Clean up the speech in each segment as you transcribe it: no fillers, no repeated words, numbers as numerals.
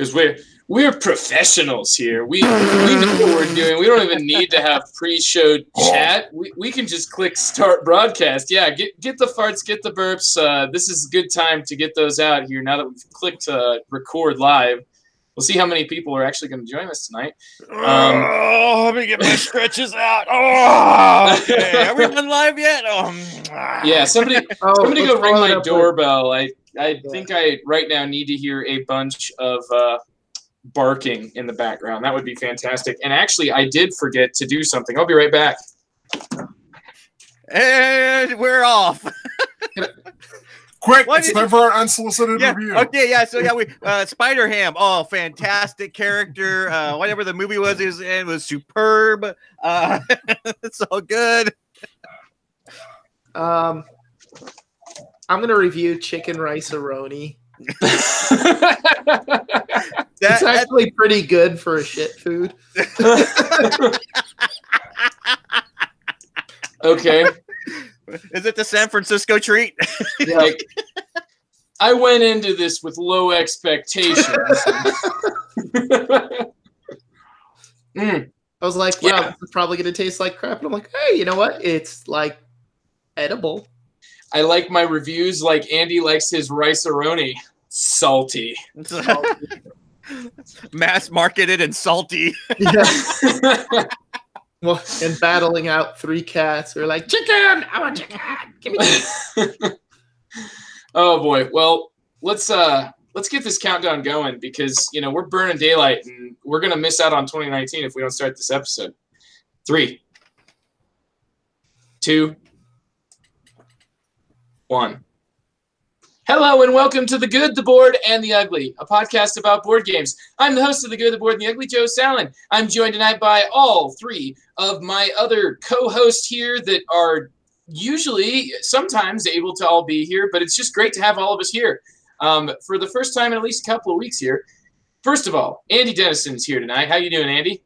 because we're professionals here. We know what we're doing. We don't even need to have pre-show chat. We can just click start broadcast. Yeah, get the farts, get the burps. This is a good time to get those out here now that we've clicked record live. We'll see how many people are actually going to join us tonight. Let me get my stretches out. Oh, okay. Are we on live yet? Yeah, somebody go ring my doorbell. I think I right now need to hear a bunch of barking in the background. That would be fantastic. And actually, I did forget to do something. I'll be right back. And we're off. Quick, it's time for our unsolicited review. Okay, yeah, so yeah, we Spider-Ham. Oh, fantastic character. Whatever the movie was, it was superb. It's so good. I'm gonna review chicken rice-a-roni. It's actually pretty good for a shit food. Okay. Is it the San Francisco treat? Yeah. Like, I went into this with low expectations. I was like, wow, this is probably going to taste like crap. And I'm like, hey, you know what? It's like edible. I like my reviews like Andy likes his rice-a-roni. Salty. Mass marketed and salty. Yeah. Well, and battling out 3 cats who are like, chicken! I want chicken! Give me chicken! Oh boy. Well, let's get this countdown going because we're burning daylight and we're gonna miss out on 2019 if we don't start this episode. 3, 2, 1. Hello and welcome to The Good, The Bored, and The Ugly, a podcast about board games. I'm the host of The Good, The Bored, and The Ugly, Joe Sallin. I'm joined tonight by all 3 of my other co-hosts here that are usually, sometimes able to all be here, but it's just great to have all of us here for the first time in at least a couple of weeks here. First of all, Andy Dennison's here tonight. How you doing, Andy?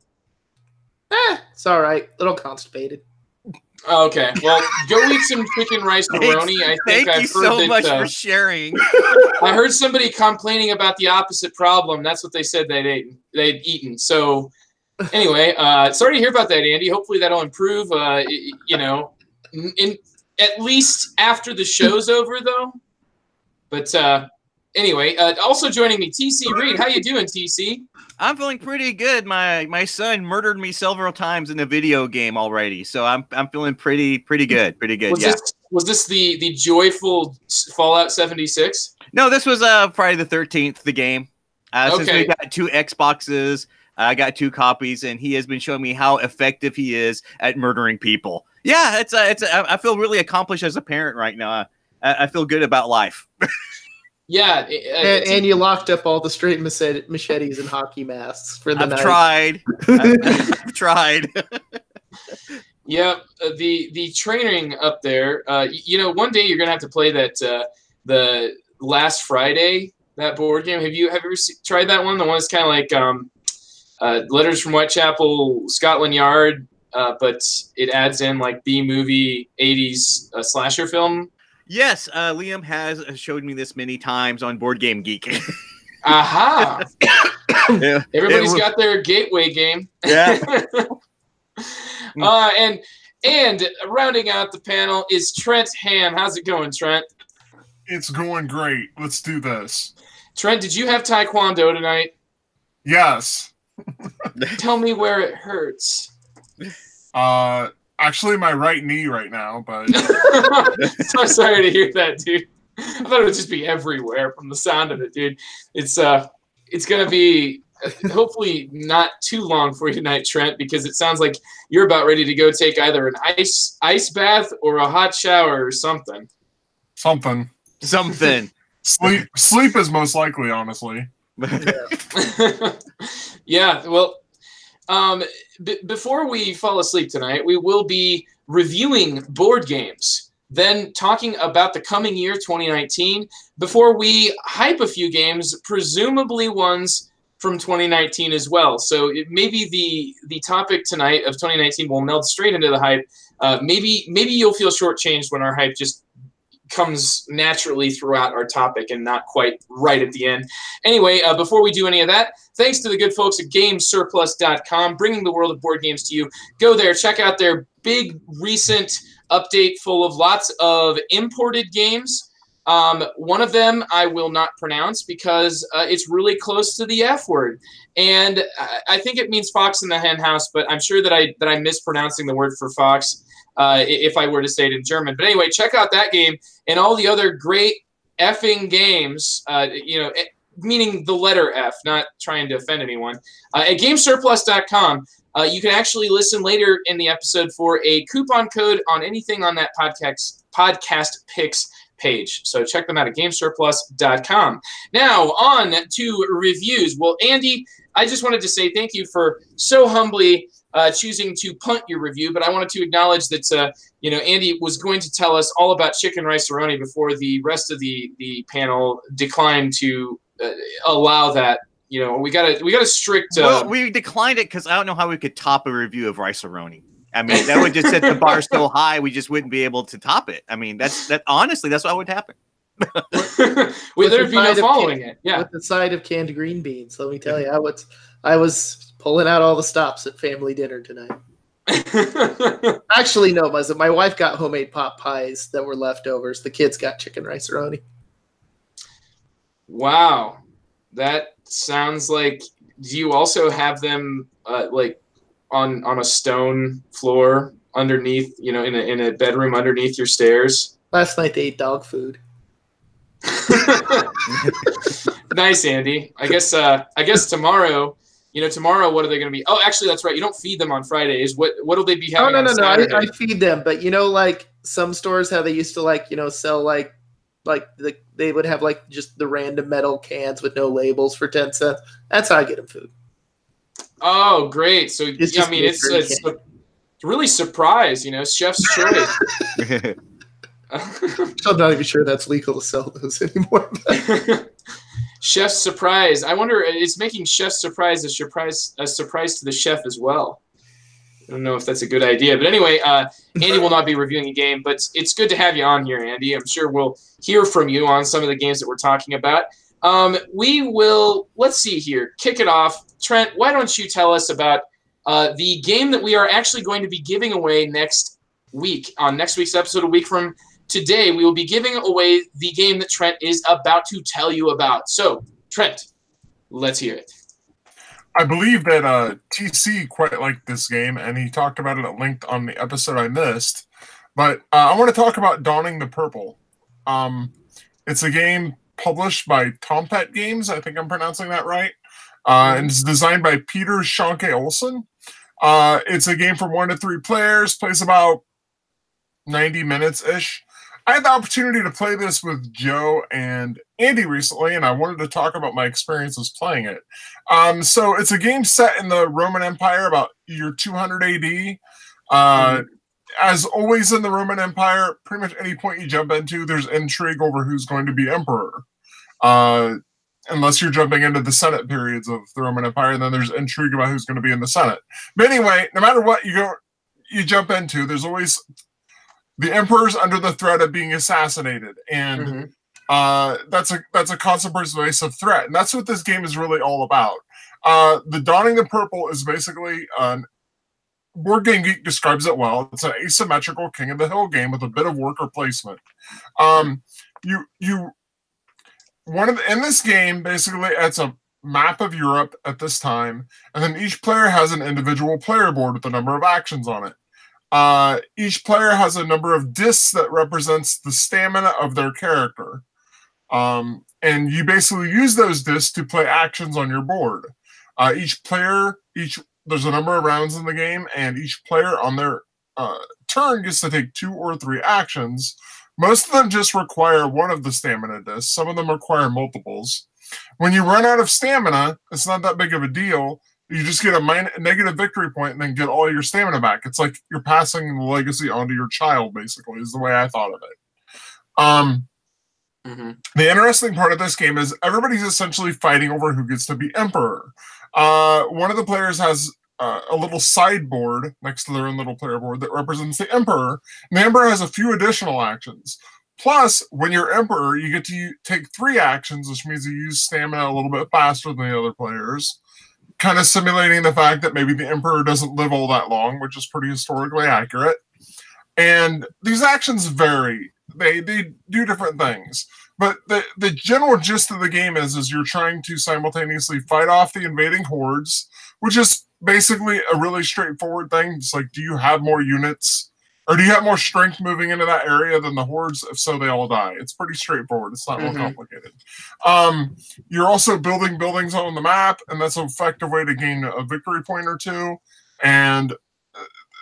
It's all right. A little constipated. Okay, well, go eat some chicken rice-a-roni. I think Thank you so much for sharing. I heard somebody complaining about the opposite problem. That's what they said they'd eaten. So, anyway, sorry to hear about that, Andy. Hopefully that'll improve. At least after the show's over, though. But anyway, also joining me, TC Reed. How you doing, TC? I'm feeling pretty good. My son murdered me several times in a video game already, so I'm feeling pretty good. Was this the joyful Fallout 76? No, this was Friday the 13th, the game. Since we got 2 Xboxes, I got 2 copies, and he has been showing me how effective he is at murdering people. Yeah, I feel really accomplished as a parent right now. I feel good about life. Yeah, and you locked up all the straight machetes and hockey masks for the night. I've tried. Yeah, the training up there. One day you're gonna have to play that the Last Friday, that board game. Have you ever tried that one? The one that's kind of like Letters from Whitechapel, Scotland Yard, but it adds in like B-movie 80s slasher film. Yes, Liam has showed me this many times on Board Game Geek. Aha! Everybody's got their gateway game. Yeah. And rounding out the panel is Trent Ham. How's it going, Trent? It's going great. Let's do this. Trent, did you have Taekwondo tonight? Yes. Tell me where it hurts. Actually, my right knee right now, but... So sorry to hear that, dude. I thought it would just be everywhere from the sound of it, dude. It's going to be hopefully not too long for you tonight, Trent, because it sounds like you're about ready to go take either an ice bath or a hot shower or something. Something. Sleep is most likely, honestly. Yeah, well... before we fall asleep tonight, we will be reviewing board games, then talking about the coming year, 2019, before we hype a few games, presumably ones from 2019 as well. So maybe the topic tonight of 2019 will meld straight into the hype. Maybe you'll feel shortchanged when our hype just comes naturally throughout our topic and not quite right at the end. Anyway, before we do any of that, thanks to the good folks at GameSurplus.com, bringing the world of board games to you. Go there, check out their big recent update full of lots of imported games. One of them I will not pronounce because it's really close to the F word. And I think it means fox in the hen house, but I'm sure that I'm mispronouncing the word for fox if I were to say it in German. But anyway, check out that game and all the other great effing games, meaning the letter F, not trying to offend anyone. At GameSurplus.com, you can actually listen later in the episode for a coupon code on anything on that podcast picks page. So check them out at GameSurplus.com. Now, on to reviews. Well, Andy, I just wanted to say thank you for so humbly choosing to punt your review, but I wanted to acknowledge that Andy was going to tell us all about chicken rice-a-roni before the rest of the panel declined to allow that. We got a strict. Well, we declined it because I don't know how we could top a review of rice-a-roni. I mean, that would just set the bar so high we just wouldn't be able to top it. I mean, honestly, that's what would happen. With there'd be no following it. Yeah. With the side of canned green beans, let me tell you, I was pulling out all the stops at family dinner tonight. Actually, no, my wife got homemade pot pies that were leftovers. The kids got chicken rice-a-roni. Wow, that sounds like. Do you also have them on a stone floor underneath, in a bedroom underneath your stairs? Last night they ate dog food. Nice, Andy. I guess tomorrow. Tomorrow, what are they going to be? Oh, actually, that's right. You don't feed them on Fridays. What will they be having? Oh, no. I feed them, but like some stores, how they used to sell they would have just the random metal cans with no labels for 10 cents. That's how I get them food. Oh, great! So it's really surprise. Chef's choice. I'm not even sure that's legal to sell those anymore. Chef's surprise. I wonder, it's making Chef's surprise a surprise to the chef as well. I don't know if that's a good idea. But anyway, Andy will not be reviewing a game, but it's good to have you on here, Andy. I'm sure we'll hear from you on some of the games that we're talking about. We will, let's see here, kick it off. Trent, why don't you tell us about the game that we are actually going to be giving away next week. On next week's episode, a week from today, we will be giving away the game that Trent is about to tell you about. So, Trent, let's hear it. I believe that TC quite liked this game, and he talked about it at length on the episode I missed. But I want to talk about Donning the Purple. It's a game published by Tompet Games. I think I'm pronouncing that right. And it's designed by Peter Schonke Olsen. It's a game from 1 to 3 players, plays about 90 minutes-ish. I had the opportunity to play this with Joe and Andy recently, and I wanted to talk about my experiences playing it. So it's a game set in the Roman Empire about year 200 AD. As always in the Roman Empire, pretty much any point you jump into, there's intrigue over who's going to be emperor. Unless you're jumping into the Senate periods of the Roman Empire, and then there's intrigue about who's going to be in the Senate. But anyway, no matter what you jump into, there's always the emperor's under the threat of being assassinated, and that's a constant pervasive threat, and that's what this game is really all about. The Donning the Purple is basically Board Game Geek describes it well. It's an asymmetrical King of the Hill game with a bit of worker placement. In this game, basically, it's a map of Europe at this time, and then each player has an individual player board with a number of actions on it. Each player has a number of discs that represents the stamina of their character. And you basically use those discs to play actions on your board. There's a number of rounds in the game, and each player on their turn gets to take 2 or 3 actions. Most of them just require one of the stamina discs. Some of them require multiples. When you run out of stamina, it's not that big of a deal. You just get a negative victory point and then get all your stamina back. It's like you're passing the legacy onto your child, basically, is the way I thought of it. The interesting part of this game is everybody's essentially fighting over who gets to be emperor. One of the players has a little sideboard next to their own little player board that represents the emperor. And the emperor has a few additional actions. Plus, when you're Emperor, you get to take 3 actions, which means you use stamina a little bit faster than the other players, kind of simulating the fact that maybe the Emperor doesn't live all that long, which is pretty historically accurate. And these actions vary. They do different things. But the general gist of the game is you're trying to simultaneously fight off the invading hordes, which is basically a really straightforward thing. It's like, do you have more units? Or do you have more strength moving into that area than the hordes? If so, they all die. It's pretty straightforward. It's not more complicated. You're also building buildings on the map, and that's an effective way to gain a victory point or 2. And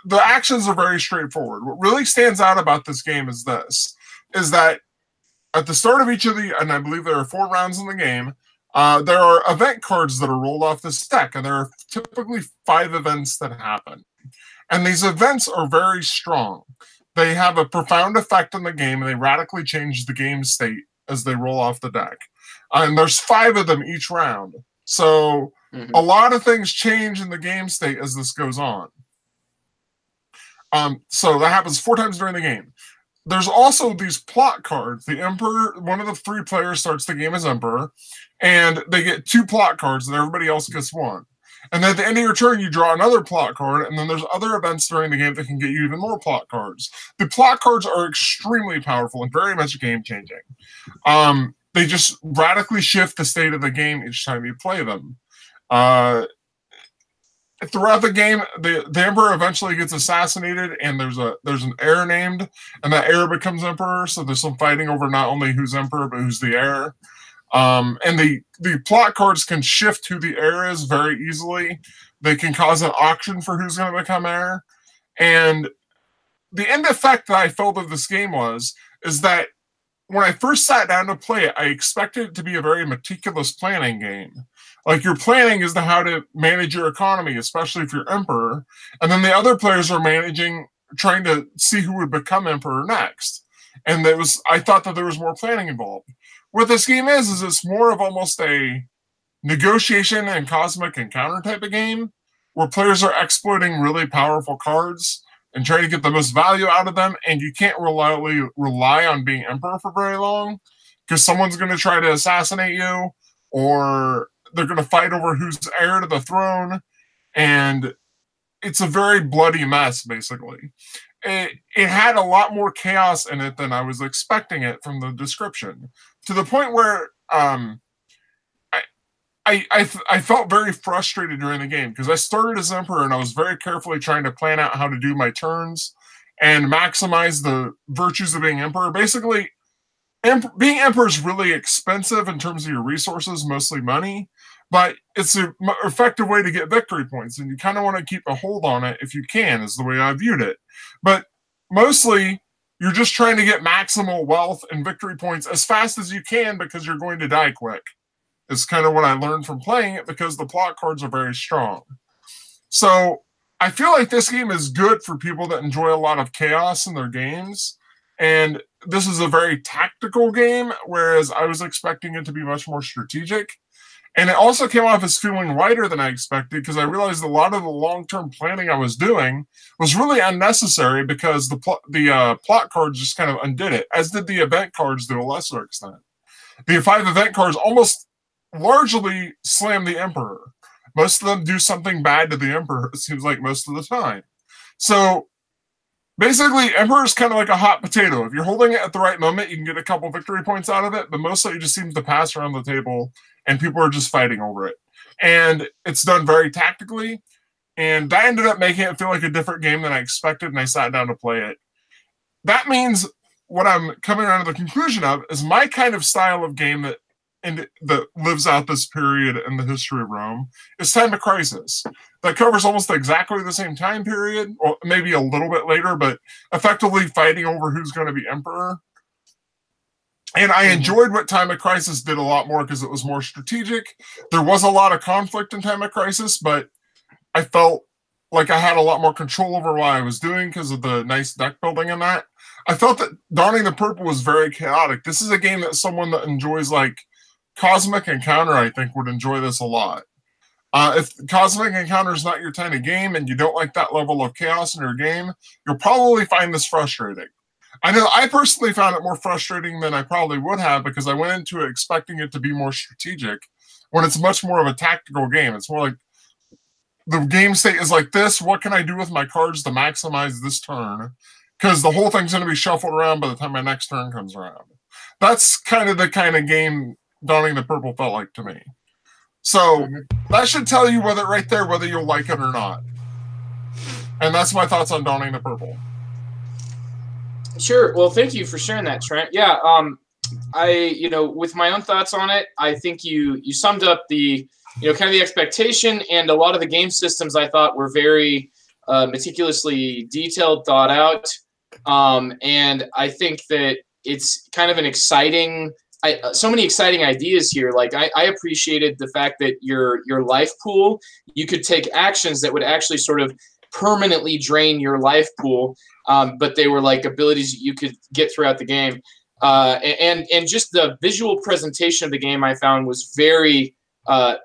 the actions are very straightforward. What really stands out about this game is that at the start of each of and I believe there are 4 rounds in the game, there are event cards that are rolled off this deck, and there are typically 5 events that happen. And these events are very strong. They have a profound effect on the game, and they radically change the game state as they roll off the deck. And there's 5 of them each round. So a lot of things change in the game state as this goes on. So that happens 4 times during the game. There's also these plot cards. The Emperor, one of the 3 players starts the game as Emperor, and they get 2 plot cards, and everybody else gets 1. And at the end of your turn, you draw another plot card, and then there's other events during the game that can get you even more plot cards. The plot cards are extremely powerful and very much game-changing. They just radically shift the state of the game each time you play them. Throughout the game, the Emperor eventually gets assassinated, and there's an heir named, and that heir becomes Emperor, so there's some fighting over not only who's Emperor, but who's the heir. And the plot cards can shift who the heir is very easily. They can cause an auction for who's going to become heir. And the end effect that I felt of this game is that when I first sat down to play it, I expected it to be a very meticulous planning game. Like, your planning is to how to manage your economy, especially if you're Emperor. And then the other players are trying to see who would become Emperor next. And I thought that there was more planning involved. What this game is it's more of almost a negotiation and cosmic encounter type of game, where players are exploiting really powerful cards and trying to get the most value out of them, and you can't rely on being Emperor for very long, because someone's going to try to assassinate you, or they're going to fight over who's heir to the throne, and it's a very bloody mess, basically. It had a lot more chaos in it than I was expecting it from the description, to the point where I felt very frustrated during the game, because I started as Emperor and I was very carefully trying to plan out how to do my turns and maximize the virtues of being Emperor. Basically, being Emperor is really expensive in terms of your resources, mostly money, but it's an effective way to get victory points, and you kind of want to keep a hold on it if you can, is the way I viewed it. But mostly, you're just trying to get maximal wealth and victory points as fast as you can, because you're going to die quick. It's kind of what I learned from playing it, because the plot cards are very strong. So I feel like this game is good for people that enjoy a lot of chaos in their games. And this is a very tactical game, whereas I was expecting it to be much more strategic. And it also came off as feeling lighter than I expected, because I realized a lot of the long-term planning I was doing was really unnecessary, because the plot cards just kind of undid it, as did the event cards to a lesser extent. The 5 event cards almost largely slam the Emperor. Most of them do something bad to the Emperor, it seems like, most of the time. So basically, Emperor is kind of like a hot potato. If you're holding it at the right moment, you can get a couple victory points out of it, but mostly it just seems to pass around the table, and people are just fighting over it. And it's done very tactically, and that ended up making it feel like a different game than I expected, and I sat down to play it. That means what I'm coming around to the conclusion of is my kind of style of game that lives out this period in the history of Rome is Time of Crisis. That covers almost exactly the same time period, or maybe a little bit later, but effectively fighting over who's going to be Emperor. And I enjoyed what Time of Crisis did a lot more, because it was more strategic. There was a lot of conflict in Time of Crisis, but I felt like I had a lot more control over what I was doing because of the nice deck building in that. I felt that Donning the Purple was very chaotic. This is a game that someone that enjoys like Cosmic Encounter, I think, would enjoy this a lot. If Cosmic Encounter is not your kind of game and you don't like that level of chaos in your game, you'll probably find this frustrating. I know I personally found it more frustrating than I probably would have because I went into it expecting it to be more strategic when it's much more of a tactical game. It's more like the game state is like this. What can I do with my cards to maximize this turn? Because the whole thing's going to be shuffled around by the time my next turn comes around. That's kind of the kind of game Donning the Purple felt like to me. So that should tell you whether right there whether you'll like it or not. And that's my thoughts on Donning the Purple. Sure. Well, thank you for sharing that, Trent. Yeah. With my own thoughts on it, I think you summed up the, kind of the expectation, and a lot of the game systems I thought were very meticulously detailed, thought out. And I think that it's kind of an exciting, so many exciting ideas here. Like I appreciated the fact that your life pool, you could take actions that would actually sort of permanently drain your life pool. But they were like abilities that you could get throughout the game. And just the visual presentation of the game I found was very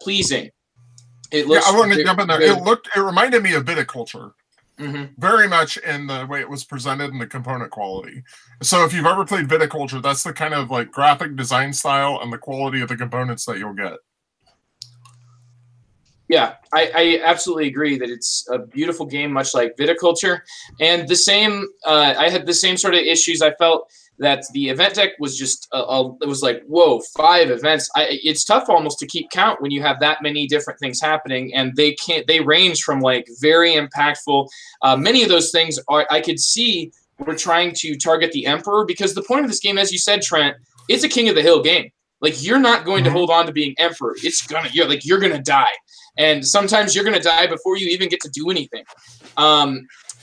pleasing. It looks I want to jump in there. It reminded me of Viticulture. Very much in the way it was presented and the component quality. So if you've ever played Viticulture, that's the kind of like graphic design style and the quality of the components that you'll get. Yeah, I absolutely agree that it's a beautiful game, much like Viticulture. And the same, I had the same sort of issues. I felt that the event deck was just, it was like, whoa, 5 events. It's tough almost to keep count when you have that many different things happening, and they range from like very impactful. Many of those things I could see were trying to target the Emperor, because the point of this game, as you said, Trent, it's a King of the Hill game. Like, you're not going to hold on to being Emperor. You're gonna die. And sometimes you're going to die before you even get to do anything.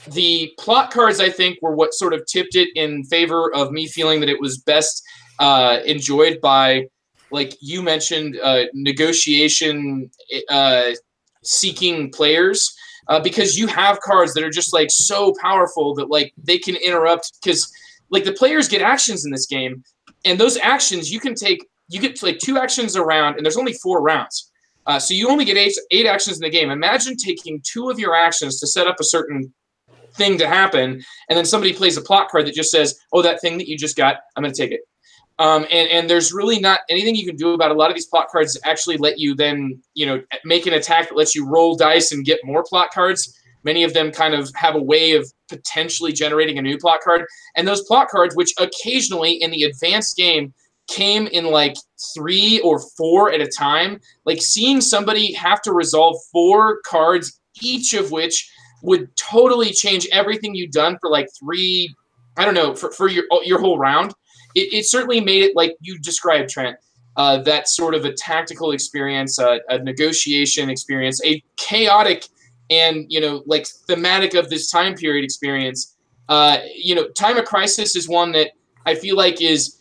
The plot cards, I think, were what sort of tipped it in favor of me feeling that it was best enjoyed by, like you mentioned, negotiation seeking players, because you have cards that are just like so powerful that like they can interrupt, because like the players get actions in this game, and those actions you get like 2 actions a round, and there's only 4 rounds. So you only get 8 actions in the game. Imagine taking 2 of your actions to set up a certain thing to happen, and then somebody plays a plot card that just says, oh, that thing that you just got, I'm going to take it. And there's really not anything you can do about a lot of these plot cards that actually let you then, make an attack that lets you roll dice and get more plot cards. Many of them kind of have a way of potentially generating a new plot card. And those plot cards, which occasionally in the advanced game came in like 3 or 4 at a time, like seeing somebody have to resolve 4 cards, each of which would totally change everything you've done for like 3, I don't know, for your whole round. It certainly made it, like you described, Trent, that sort of a tactical experience, a negotiation experience, a chaotic and, like thematic of this time period experience. Time of Crisis is one that I feel like is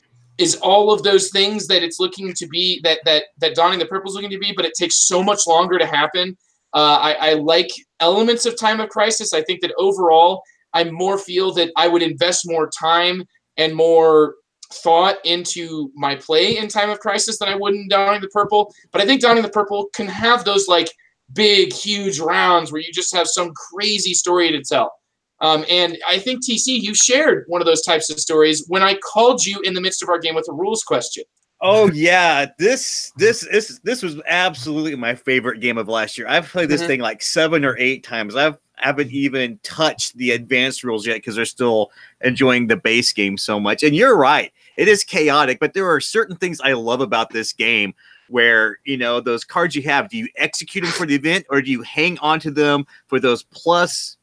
all of those things that it's looking to be, that Donning the Purple is looking to be, but it takes so much longer to happen. I like elements of Time of Crisis. I think that overall, I more feel that I would invest more time and more thought into my play in Time of Crisis than I would in Donning the Purple. But I think Donning the Purple can have those like big, huge rounds where you just have some crazy story to tell. And I think, TC, you shared one of those types of stories when I called you in the midst of our game with a rules question. Oh yeah, this was absolutely my favorite game of last year. I've played this thing like 7 or 8 times. I haven't even touched the advanced rules yet because they're still enjoying the base game so much. And you're right, it is chaotic, but there are certain things I love about this game where, those cards you have, do you execute them for the event, or do you hang on to them for those plus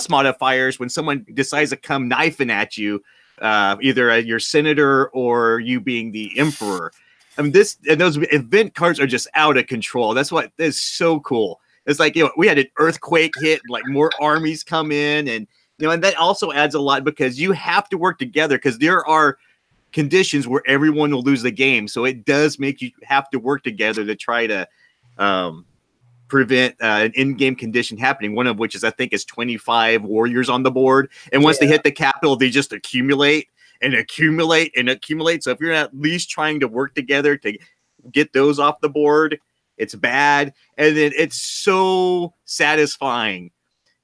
modifiers when someone decides to come knifing at you, either your senator or you being the emperor. I mean, those event cards are just out of control. That's what is so cool. It's like, we had an earthquake hit, like more armies come in, and and that also adds a lot because you have to work together, because there are conditions where everyone will lose the game. So it does make you have to work together to try to prevent an in-game condition happening, one of which is, I think, is 25 warriors on the board. And once they hit the capital, they just accumulate and accumulate and accumulate. So if you're at least trying to work together to get those off the board, it's bad. And then it's so satisfying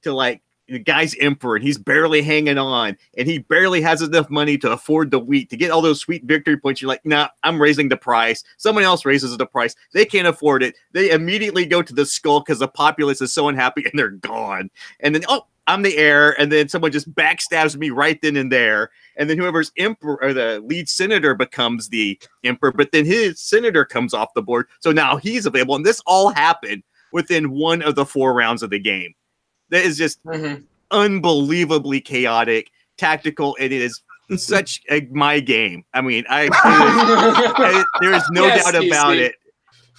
to like the guy's emperor, and he's barely hanging on, and he barely has enough money to afford the wheat to get all those sweet victory points. You're like, nah, I'm raising the price. Someone else raises the price. They can't afford it. They immediately go to the skull because the populace is so unhappy, and they're gone. And then, oh, I'm the heir, and then someone just backstabs me right then and there. And then whoever's emperor or the lead senator becomes the emperor, but then his senator comes off the board. So now he's available. And this all happened within one of the 4 rounds of the game. That is just unbelievably chaotic, tactical. It is such my game. I mean, there is no doubt about it.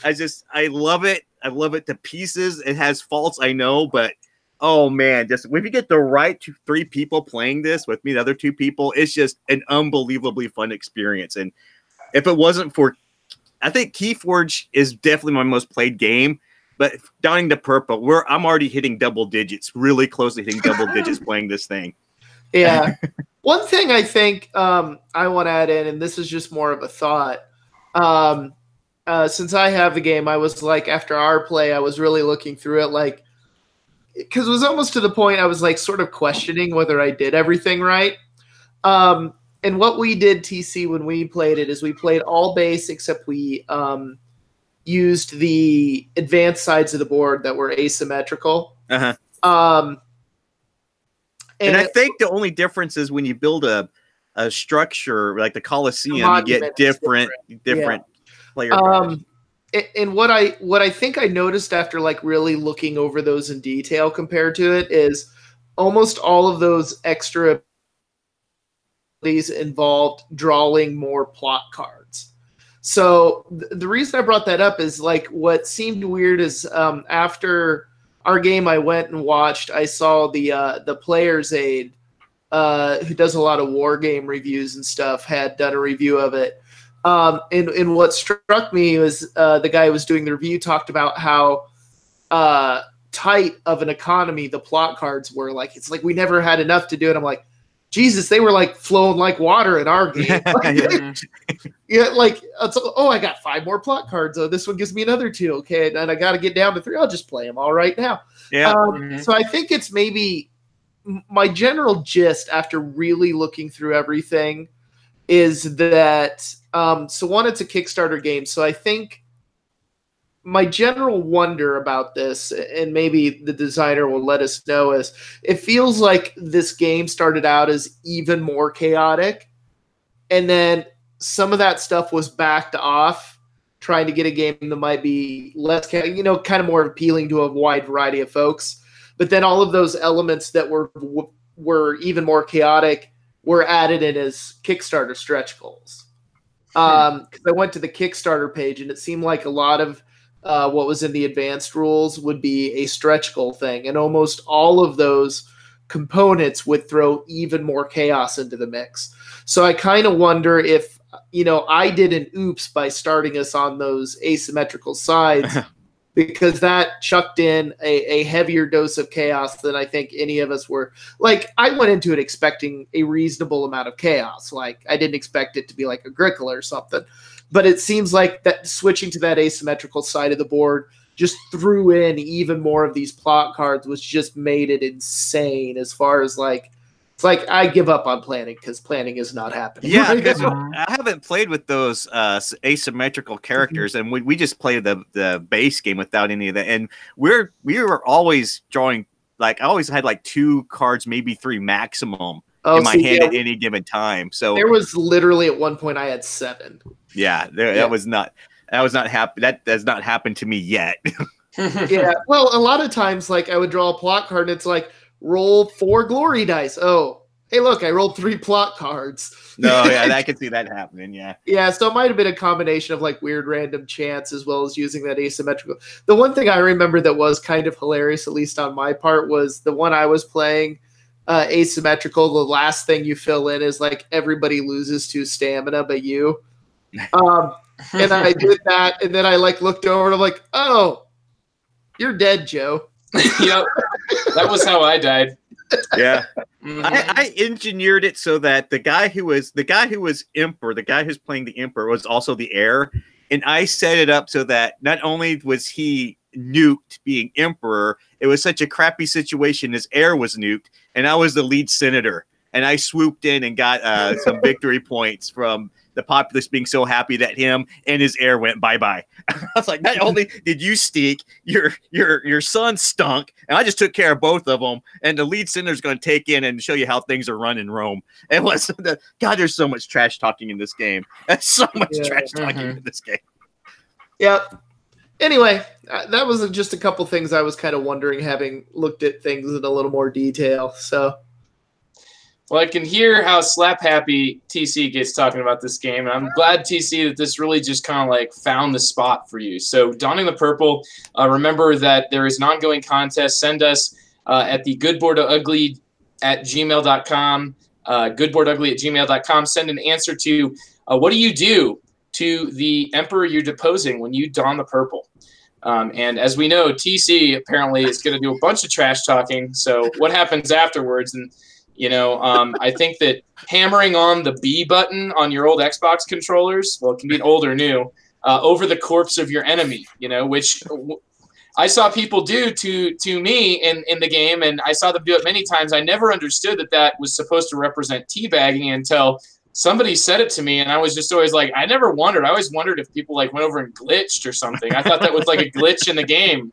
I love it. I love it to pieces. It has faults, I know, but oh man, just if you get the right 3 people playing this with me, the other 2 people, it's just an unbelievably fun experience. And if it wasn't for, I think Keyforge is definitely my most played game. But Donning the Purple, I'm already hitting double digits, really close to hitting double digits playing this thing. Yeah. One thing I think I want to add in, and this is just more of a thought. Since I have the game, I was like, after our play, I was really looking through it, like, because it was almost to the point I was like sort of questioning whether I did everything right. And what we did, TC, when we played it is we played all base except we used the advanced sides of the board that were asymmetrical. And I think the only difference is when you build a structure like the Colosseum, you get different player cards. And what I think I noticed after like really looking over those in detail compared to it is almost all of those extra abilities involved drawing more plot cards. So the reason I brought that up is like what seemed weird is after our game I went and watched, I saw the Player's Aid, who does a lot of war game reviews and stuff, had done a review of it. And what struck me was the guy who was doing the review talked about how tight of an economy the plot cards were. Like, it's like we never had enough to do it. I'm like, Jesus, they were like flowing like water in our game. Like, oh, I got 5 more plot cards. Oh, this one gives me another 2. Okay, and I got to get down to 3. I'll just play them all right now. Yeah. So I think it's maybe my general gist after really looking through everything is that so one, it's a Kickstarter game. So I think my general wonder about this, and maybe the designer will let us know, is it feels like this game started out as even more chaotic, and then some of that stuff was backed off, trying to get a game that might be less, kind of more appealing to a wide variety of folks. But then all of those elements that were even more chaotic were added in as Kickstarter stretch goals. Because I went to the Kickstarter page, and it seemed like a lot of what was in the advanced rules would be a stretch goal thing. And almost all of those components would throw even more chaos into the mix. So I kind of wonder if, I did an oops by starting us on those asymmetrical sides because that chucked in a heavier dose of chaos than I think any of us were. Like, I went into it expecting a reasonable amount of chaos. Like, I didn't expect it to be like Agricola or something. But it seems like that switching to that asymmetrical side of the board just threw in even more of these plot cards, which just made it insane as far as like, it's like I give up on planning because planning is not happening. Yeah, because I haven't played with those asymmetrical characters, and we just play the base game without any of that. And we were always drawing, like, I always had like 2 cards, maybe 3 maximum in my hand at any given time. So there was literally at one point I had 7. Yeah, that was not happen. That has not happened to me yet. Yeah, well, a lot of times, like, I would draw a plot card, and it's like, roll 4 glory dice. Oh, hey, look, I rolled 3 plot cards. No, yeah, I can see that happening. Yeah, yeah. So it might have been a combination of like weird random chance as well as using that asymmetrical. The one thing I remember that was kind of hilarious, at least on my part, was the one I was playing. Asymmetrical. The last thing you fill in is like everybody loses 2 stamina, but you. And I did that, and then I like looked over and I'm like, "Oh, you're dead, Joe." Yep, that was how I died. Yeah, I engineered it so that the guy who was emperor, the guy who's playing the emperor, was also the heir, and I set it up so that not only was he nuked being emperor. It was such a crappy situation. His heir was nuked, and I was the lead senator. And I swooped in and got some victory points from the populace being so happy that him and his heir went bye-bye. I was like, not only did you stink, your son stunk, and I just took care of both of them. And the lead senator is going to take in and show you how things are run in Rome. It was God. There's so much trash talking in this game. There's so much trash talking in this game. Yeah. Anyway, that was just a couple things I was kind of wondering, having looked at things in a little more detail. So. Well, I can hear how slap happy TC gets talking about this game, and I'm glad, TC, that this really just kind of like found the spot for you. So, Donning the Purple, remember that there is an ongoing contest. Send us at the goodboardugly@gmail.com, goodboardugly@gmail.com. Send an answer to what do you do to the emperor you're deposing when you don the purple. And as we know, TC apparently is going to do a bunch of trash talking. So, what happens afterwards? And I think that hammering on the B button on your old Xbox controllers, well, it can be old or new, over the corpse of your enemy, which I saw people do to me in the game, and I saw them do it many times. I never understood that was supposed to represent teabagging until somebody said it to me, and I was just always like, I never wondered. I always wondered if people like went over and glitched or something. I thought that was like a glitch in the game.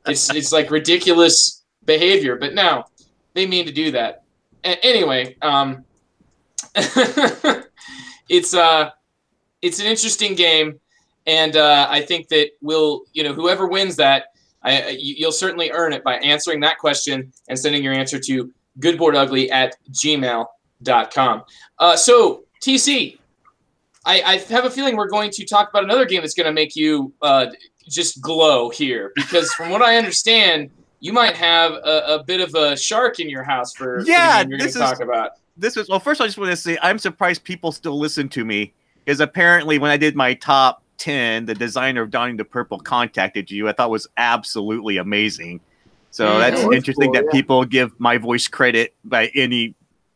It's like ridiculous behavior, but no, they mean to do that. Anyway, it's an interesting game, and I think that whoever wins that, you'll certainly earn it by answering that question and sending your answer to goodboardugly@gmail.com. So, TC, I have a feeling we're going to talk about another game that's going to make you just glow here, because from what I understand, you might have a bit of a shark in your house for the game you're going to talk about. Well, first I just want to say I'm surprised people still listen to me, because apparently when I did my top 10, the designer of Donning the Purple contacted you. I thought was absolutely amazing. So that's interesting that people give my voice credit by any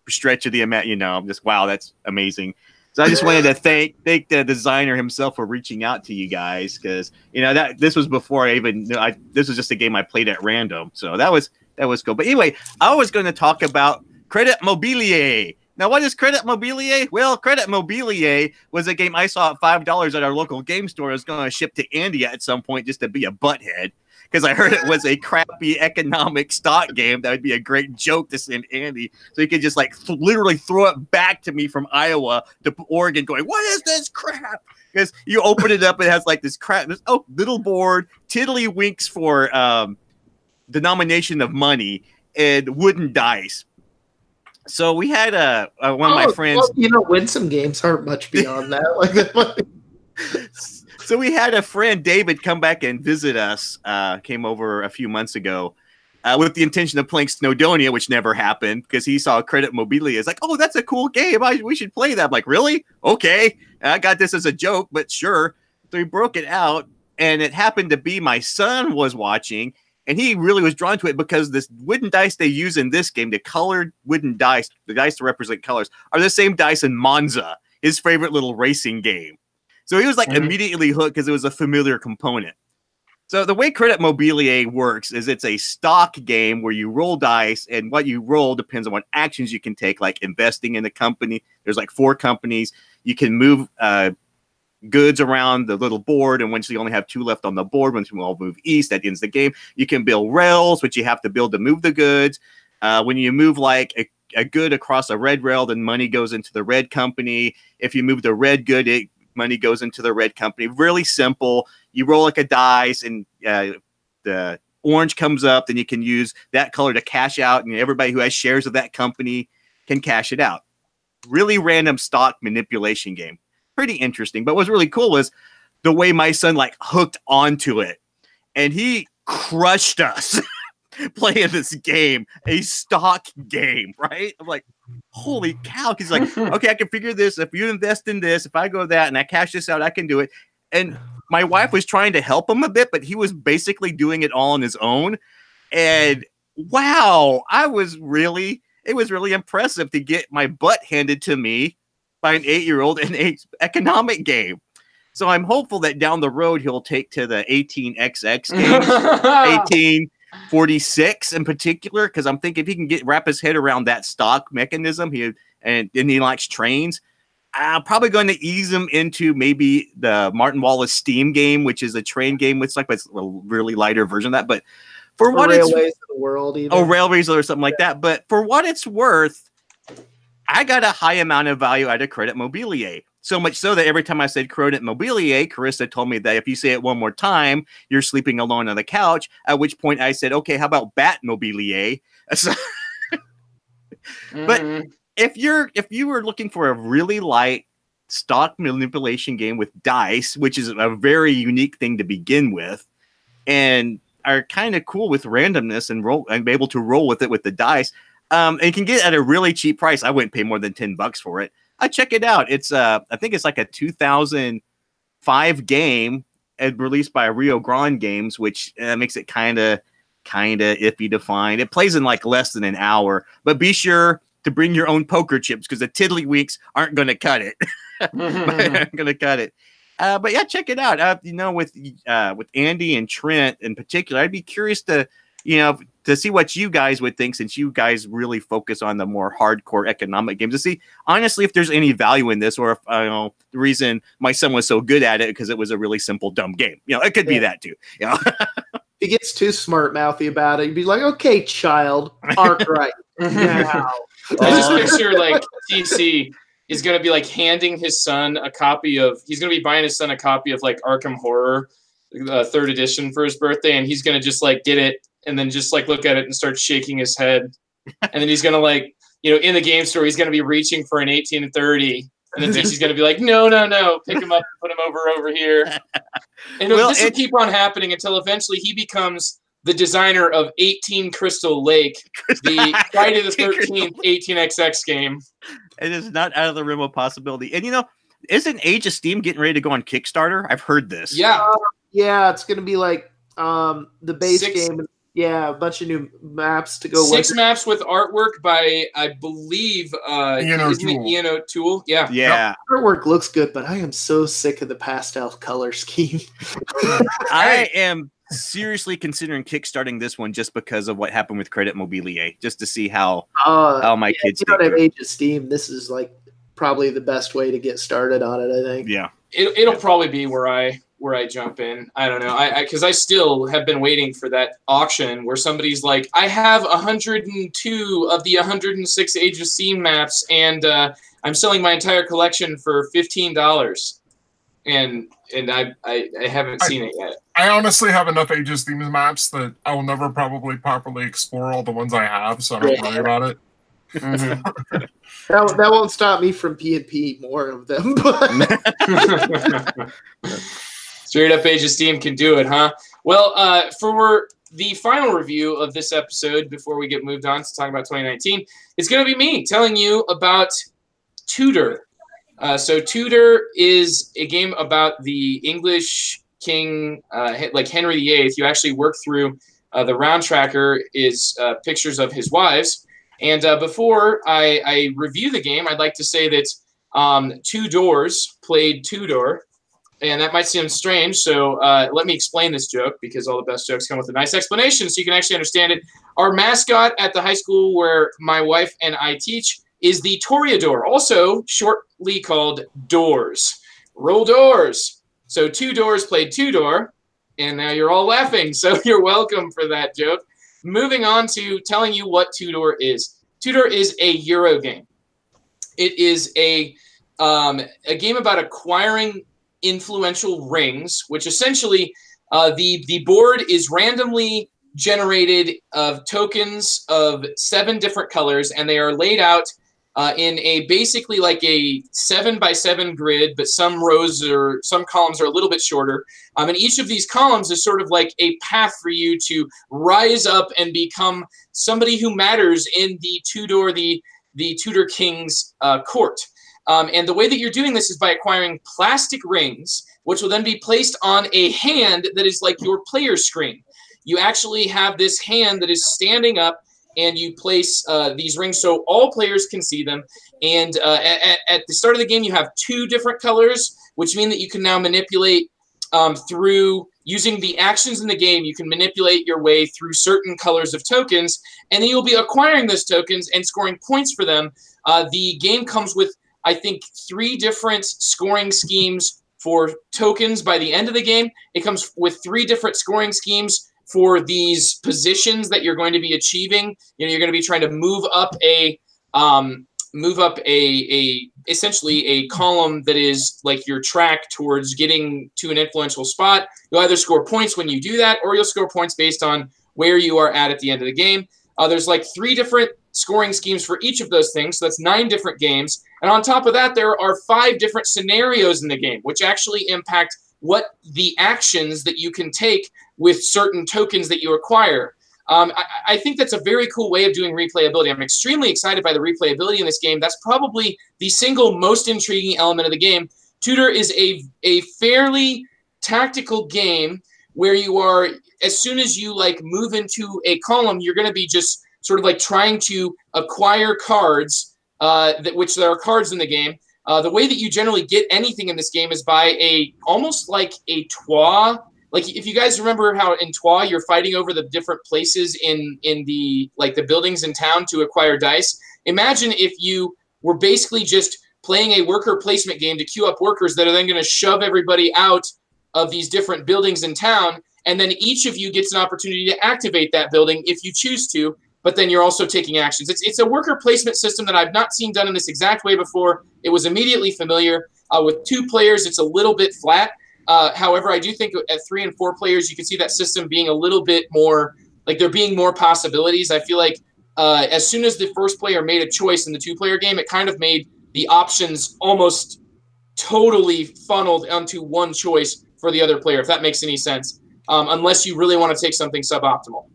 stretch of the amount. I'm just, wow, that's amazing. So I just wanted to thank the designer himself for reaching out to you guys, because this was before I even knew. This was just a game I played at random, so that was cool. But anyway, I was going to talk about Credit Mobilier. Now, what is Credit Mobilier? Well, Credit Mobilier was a game I saw at $5 at our local game store. I was going to ship to India at some point just to be a butthead, because I heard it was a crappy economic stock game that would be a great joke to send Andy, so he could just like literally throw it back to me from Iowa to Oregon going, what is this crap? Because you open it up, it has like this crap, little board, tiddlywinks for denomination of money, and wooden dice. So we had one of my friends. Well, Winsome games aren't much beyond that. So we had a friend, David, come back and visit us, came over a few months ago, with the intention of playing Snowdonia, which never happened, because he saw Credit Mobilier. It's like, oh, that's a cool game. We should play that. I'm like, really? Okay. I got this as a joke, but sure. So he broke it out, and it happened to be my son was watching, and he really was drawn to it because this wooden dice they use in this game, the colored wooden dice, the dice to represent colors, are the same dice in Monza, his favorite little racing game. So he was like immediately hooked because it was a familiar component. So the way Credit Mobilier works is it's a stock game where you roll dice, and what you roll depends on what actions you can take, like investing in a company. There's like 4 companies. You can move goods around the little board, and once you only have 2 left on the board, once you all move east, that ends the game. You can build rails, which you have to build to move the goods. When you move like a good across a red rail, then money goes into the red company. If you move the red good, money goes into the red company. Really simple. You roll like a dice, and the orange comes up, then you can use that color to cash out, and everybody who has shares of that company can cash it out. Really random stock manipulation game. Pretty interesting. But what's really cool was the way my son like hooked onto it, and he crushed us playing this game, a stock game, right? I'm like, holy cow. He's like, okay, I can figure this. If you invest in this, if I go that and I cash this out, I can do it. And my wife was trying to help him a bit, but he was basically doing it all on his own. And wow, it was really impressive to get my butt handed to me by an 8-year-old in an economic game. So I'm hopeful that down the road he'll take to the 18XX games, 1846 in particular, because I'm thinking if he can wrap his head around that stock mechanism, and he likes trains. I'm probably going to ease him into maybe the Martin Wallace Steam game, which is a train game with like a really lighter version of that. But for what Railways of the World, even. Railways or something like that. But for what it's worth, I got a high amount of value out of Credit Mobilier. So much so that every time I said Credit Mobilier, Carissa told me that if you say it one more time, you're sleeping alone on the couch. At which point I said, okay, how about Bat Mobilier? But if you were looking for a really light stock manipulation game with dice, which is a very unique thing to begin with, and are kind of cool with randomness and be able to roll with it with the dice, and can get at a really cheap price. I wouldn't pay more than $10 for it. I check it out. It's I think it's like a 2005 game and released by Rio Grande Games, which makes it kind of iffy to find. It plays in like less than an hour, but be sure to bring your own poker chips because the tiddlywinks aren't going to cut it. But yeah, check it out. With Andy and Trent in particular, I'd be curious to see what you guys would think, since you guys really focus on the more hardcore economic games, to see honestly if there's any value in this, or if the reason my son was so good at it because it was a really simple dumb game. It could be that too. He gets too smart mouthy about it. You'd be like, okay, child, aren't right now. I just picture like TC is going to be like handing his son he's going to be buying his son a copy of like Arkham Horror, 3rd edition for his birthday. And he's going to just like get it and then just like look at it and start shaking his head. And then he's going to like, in the game store, he's going to be reaching for an 1830. And then TC's going to be like, no, pick him up and put him over here. And this will keep on happening until eventually he becomes the designer of 18 Crystal Lake, the Friday the 13th 18XX game. It is not out of the realm of possibility. And isn't Age of Steam getting ready to go on Kickstarter? I've heard this. Yeah. Yeah, it's going to be like the base game. Yeah, a bunch of new maps to go. 6 maps with artwork by, I believe, Ian O'Toole. Yeah. Yeah. Artwork looks good, but I am so sick of the pastel color scheme. I am seriously considering kickstarting this one just because of what happened with Credit Mobilier, just to see how my kids. You don't have Age of Steam. This is like probably the best way to get started on it, I think. Yeah. It'll probably be where I jump in. I don't know. Because I still have been waiting for that auction where somebody's like, I have 102 of the 106 Age of Steam maps, and I'm selling my entire collection for $15. And I haven't seen it yet. I honestly have enough Age of Steam maps that I will never probably properly explore all the ones I have, so I don't worry about it. Mm-hmm. That won't stop me from P&P more of them. But Straight up Age of Steam can do it, huh? Well, for the final review of this episode, before we get moved on to talk about 2019, it's going to be me telling you about Tudor. So Tudor is a game about the English king, like Henry VIII. You actually work through the round tracker is pictures of his wives. And before I review the game, I'd like to say that 2 Dors played Tudor. And that might seem strange, so let me explain this joke, because all the best jokes come with a nice explanation so you can actually understand it. Our mascot at the high school where my wife and I teach is the Toreador, also shortly called Dors. Roll doors. So 2 Dors played Tudor, and now you're all laughing, so you're welcome for that joke. Moving on to telling you what Tudor is. Tudor is a Euro game. It is a game about acquiring influential rings, which essentially the board is randomly generated of tokens of 7 different colors, and they are laid out in a basically like a 7x7 grid, but some columns are a little bit shorter. And each of these columns is sort of like a path for you to rise up and become somebody who matters in the Tudor king's court. And the way that you're doing this is by acquiring plastic rings, which will then be placed on a hand that is like your player screen. You actually have this hand that is standing up, and you place these rings so all players can see them. And at the start of the game, you have 2 different colors, which mean that you can now manipulate through using the actions in the game. You can manipulate your way through certain colors of tokens, and then you'll be acquiring those tokens and scoring points for them. The game comes with, I think, 3 different scoring schemes for tokens by the end of the game. It comes with 3 different scoring schemes for these positions that you're going to be achieving. You know, you're going to be trying to move up essentially a column that is like your track towards getting to an influential spot. You'll either score points when you do that, or you'll score points based on where you are at the end of the game. There's like 3 different scoring schemes for each of those things, so that's 9 different games. And on top of that, there are 5 different scenarios in the game, which actually impact what the actions that you can take with certain tokens that you acquire. I think that's a very cool way of doing replayability. I'm extremely excited by the replayability in this game. That's probably the single most intriguing element of the game. Tudor is a fairly tactical game where you are, as soon as you like move into a column, you're going to be just sort of like trying to acquire cards, which there are cards in the game. The way that you generally get anything in this game is by almost like a tois. Like if you guys remember how in tois you're fighting over the different places in the buildings in town to acquire dice. Imagine if you were basically just playing a worker placement game to queue up workers that are then going to shove everybody out of these different buildings in town, and then each of you gets an opportunity to activate that building if you choose to, but then you're also taking actions. It's a worker placement system that I've not seen done in this exact way before. It was immediately familiar. With 2 players, it's a little bit flat. However, I do think at 3 and 4 players, you can see that system being a little bit more, like there being more possibilities. I feel like as soon as the first player made a choice in the 2-player game, it kind of made the options almost totally funneled onto one choice for the other player, if that makes any sense, unless you really want to take something suboptimal.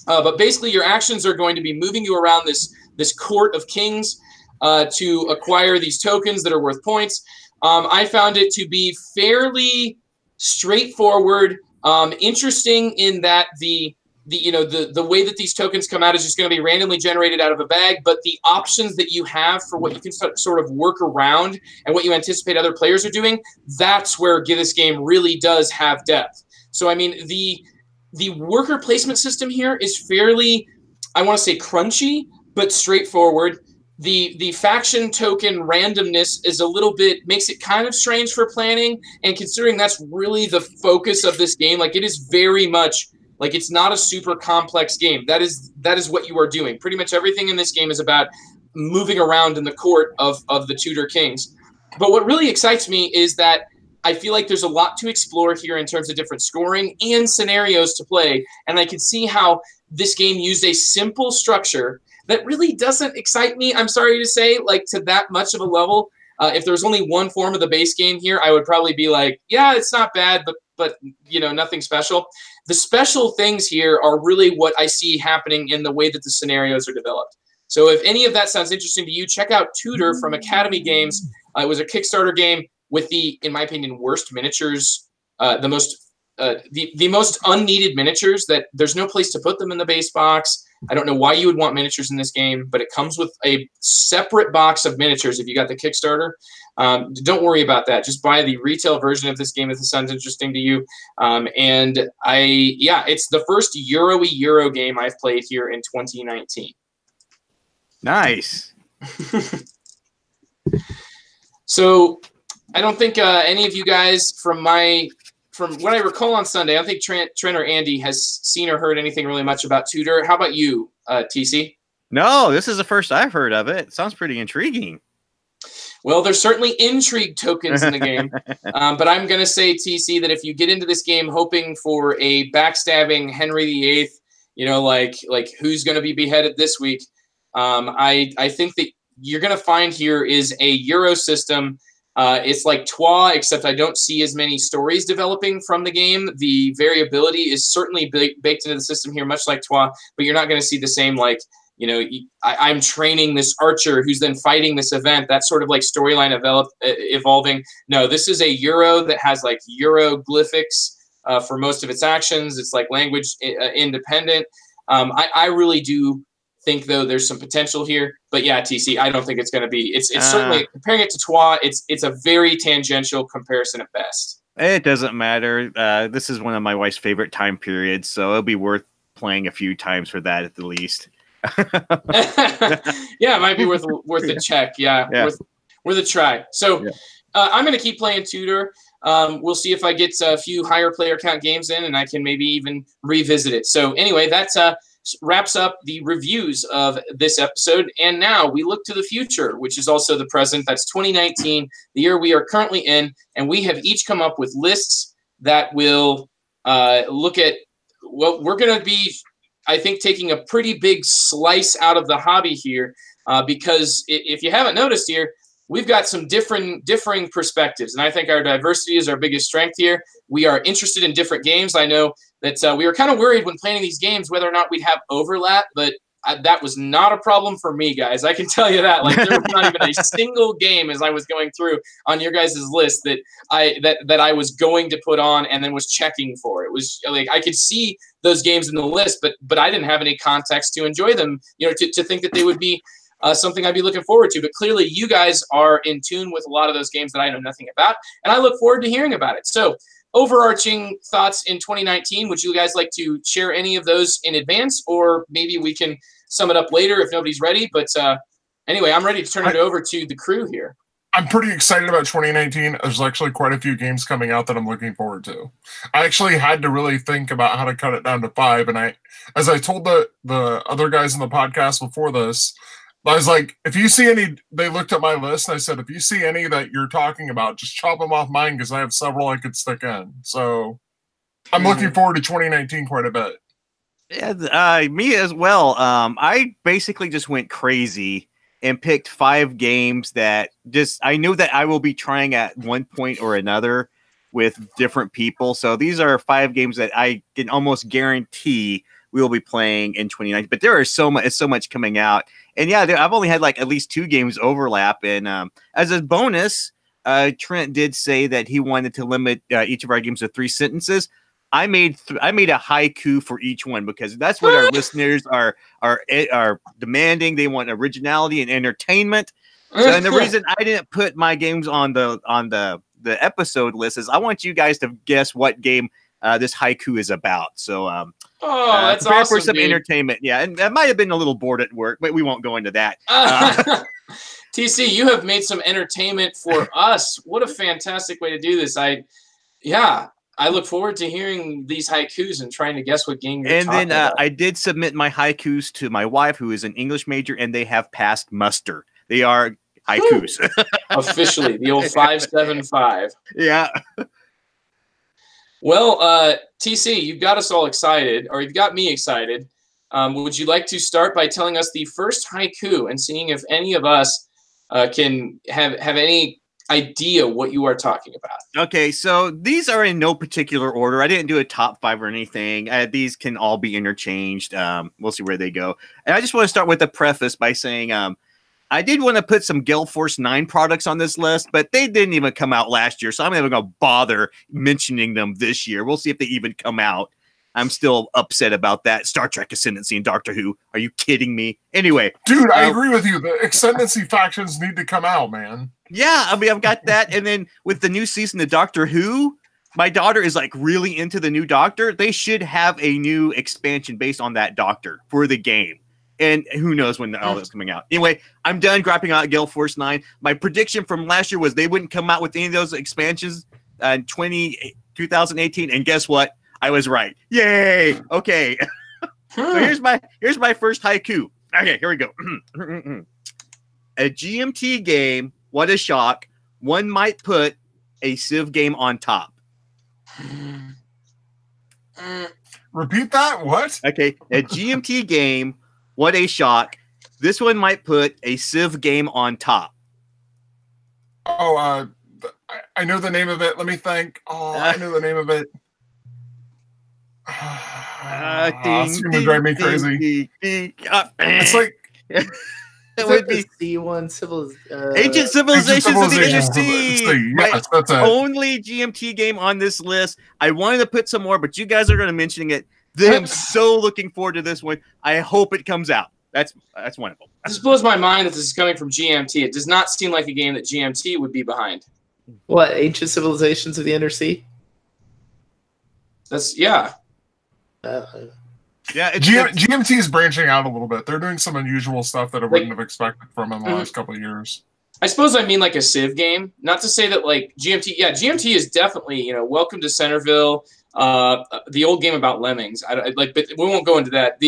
But basically, your actions are going to be moving you around this court of kings to acquire these tokens that are worth points. I found it to be fairly straightforward, interesting in that the way that these tokens come out is just going to be randomly generated out of a bag, but the options that you have for what you can sort of work around and what you anticipate other players are doing, that's where this game really does have depth. So, I mean, the worker placement system here is fairly, I want to say crunchy, but straightforward. The faction token randomness is a little bit, makes it kind of strange for planning, and considering that's really the focus of this game, like it is very much, like it's not a super complex game. That is what you are doing. Pretty much everything in this game is about moving around in the court of the Tudor kings. But what really excites me is that I feel like there's a lot to explore here in terms of different scoring and scenarios to play, and I can see how this game used a simple structure that really doesn't excite me, I'm sorry to say, like to that much of a level. If there's only one form of the base game here, I would probably be like, yeah, it's not bad, but you know, nothing special. The special things here are really what I see happening in the way that the scenarios are developed. So if any of that sounds interesting to you, check out Tudor from Academy Games. It was a Kickstarter game with the, in my opinion, worst miniatures, the most unneeded miniatures that there's no place to put them in the base box. I don't know why you would want miniatures in this game, but it comes with a separate box of miniatures if you got the Kickstarter. Don't worry about that. Just buy the retail version of this game if it sounds interesting to you. It's the first Euro game I've played here in 2019. Nice. So I don't think any of you guys from what I recall on Sunday, I don't think Trent or Andy has seen or heard anything really much about Tudor. How about you, TC? No, this is the first I've heard of it. It sounds pretty intriguing. Well, there's certainly intrigue tokens in the game, but I'm going to say, TC, that if you get into this game hoping for a backstabbing Henry VIII, you know, like who's going to be beheaded this week, I think that you're going to find here is a Euro system. It's like Troyes, except I don't see as many stories developing from the game. The variability is certainly baked into the system here, much like Troyes, but you're not going to see the same, like, you know, I'm training this archer who's then fighting this event. That sort of like storyline evolving. No, this is a Euro that has like Euroglyphics for most of its actions. It's like language independent. I really do think though there's some potential here. But yeah, TC, I don't think it's going to be. It's certainly, comparing it to Trois, it's a very tangential comparison at best. It doesn't matter. This is one of my wife's favorite time periods, so it'll be worth playing a few times for that at the least. Yeah, it might be worth a check. Yeah. Worth a try. So I'm going to keep playing Tudor. We'll see if I get a few higher player count games in, and I can maybe even revisit it. So anyway, that's wraps up the reviews of this episode. And now we look to the future, which is also the present. That's 2019, the year we are currently in. And we have each come up with lists that will look at, well, we're going to be, I think, taking a pretty big slice out of the hobby here, because if you haven't noticed here, we've got some differing perspectives, and I think our diversity is our biggest strength here. We are interested in different games. I know that we were kind of worried when planning these games whether or not we'd have overlap, but that was not a problem for me, guys. I can tell you that. Like, there was not even a single game as I was going through on your guys' list that I was going to put on and then was checking for. It was like I could see those games in the list, but I didn't have any context to enjoy them, to think that they would be something I'd be looking forward to. But clearly you guys are in tune with a lot of those games that I know nothing about, and I look forward to hearing about it. So overarching thoughts in 2019, would you guys like to share any of those in advance, or maybe we can sum it up later if nobody's ready? But anyway, I'm ready to turn it over to the crew here. I'm pretty excited about 2019. There's actually quite a few games coming out that I'm looking forward to. I actually had to really think about how to cut it down to 5, and as I told the other guys in the podcast before this, I was like, if you see any, they looked at my list, and I said, if you see any that you're talking about, just chop them off mine, because I have several I could stick in. So I'm looking forward to 2019 quite a bit. Yeah, me as well. I basically just went crazy and picked 5 games that I knew that I will be trying at one point or another with different people. So these are 5 games that I can almost guarantee we will be playing in 2019. But there is so much coming out. And yeah, I've only had like at least 2 games overlap. And as a bonus, Trent did say that he wanted to limit each of our games to 3 sentences. I made a haiku for each one, because that's what our listeners are demanding. They want originality and entertainment. So, and the reason I didn't put my games on the episode list is I want you guys to guess what game this haiku is about. So that's awesome, for some dude. Entertainment. Yeah, and I might have been a little bored at work, but we won't go into that. TC, you have made some entertainment for us. What a fantastic way to do this. I look forward to hearing these haikus and trying to guess what game you're talking about. I did submit my haikus to my wife, who is an English major, and they have passed muster. They are haikus. Officially, the old 575. Yeah. Well, TC, you've got us all excited, or you've got me excited. Would you like to start by telling us the first haiku and seeing if any of us can have any idea what you are talking about? Okay, so these are in no particular order. I didn't do a top 5 or anything. These can all be interchanged. We'll see where they go. And I just want to start with a preface by saying I did want to put some Gale Force 9 products on this list, but they didn't even come out last year, so I'm not even going to bother mentioning them this year. We'll see if they even come out. I'm still upset about that. Star Trek Ascendancy and Doctor Who. Are you kidding me? Anyway. Dude, I agree with you. The Ascendancy factions need to come out, man. Yeah, I mean, I've got that. And then with the new season of Doctor Who, my daughter is like really into the new Doctor. They should have a new expansion based on that Doctor for the game. And who knows when all that's coming out. Anyway, I'm done grappling out Gale Force 9. My prediction from last year was they wouldn't come out with any of those expansions in 2018. And guess what? I was right. Yay! Okay. So here's my first haiku. Okay, here we go. A GMT game, what a shock. One might put a Civ game on top. Repeat that? What? Okay, a GMT game, what a shock. This one might put a Civ game on top. Oh, I know the name of it. Let me think. Oh, I know the name of it. It's going to drive me crazy. It's like... It would be C1 Ancient Civilizations of the Inner Sea. Yes, that's it. Only GMT game on this list. I wanted to put some more, but you guys are going to mention it. I'm so looking forward to this one. I hope it comes out. That's one of them. This blows my mind that this is coming from GMT. It does not seem like a game that GMT would be behind. What, Ancient Civilizations of the Undersea? Yeah. Yeah, GMT is branching out a little bit. They're doing some unusual stuff that I wouldn't have expected from them in the last couple of years. I suppose I mean like a Civ game. Not to say that like GMT. Yeah, GMT is definitely Welcome to Centerville. The old game about lemmings. But we won't go into that.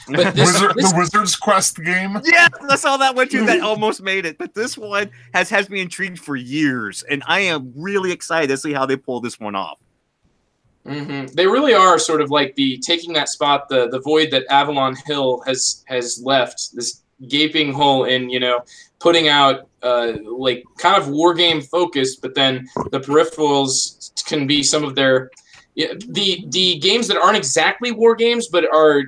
But the Wizard's Quest game. Yeah, I saw that one too. That almost made it, but this one has me intrigued for years, and I am really excited to see how they pull this one off. Mm-hmm. They really are sort of like taking that spot, the void that Avalon Hill has left, this gaping hole in putting out like kind of war game focused, but then the peripherals can be some of their. Yeah, the games that aren't exactly war games, but are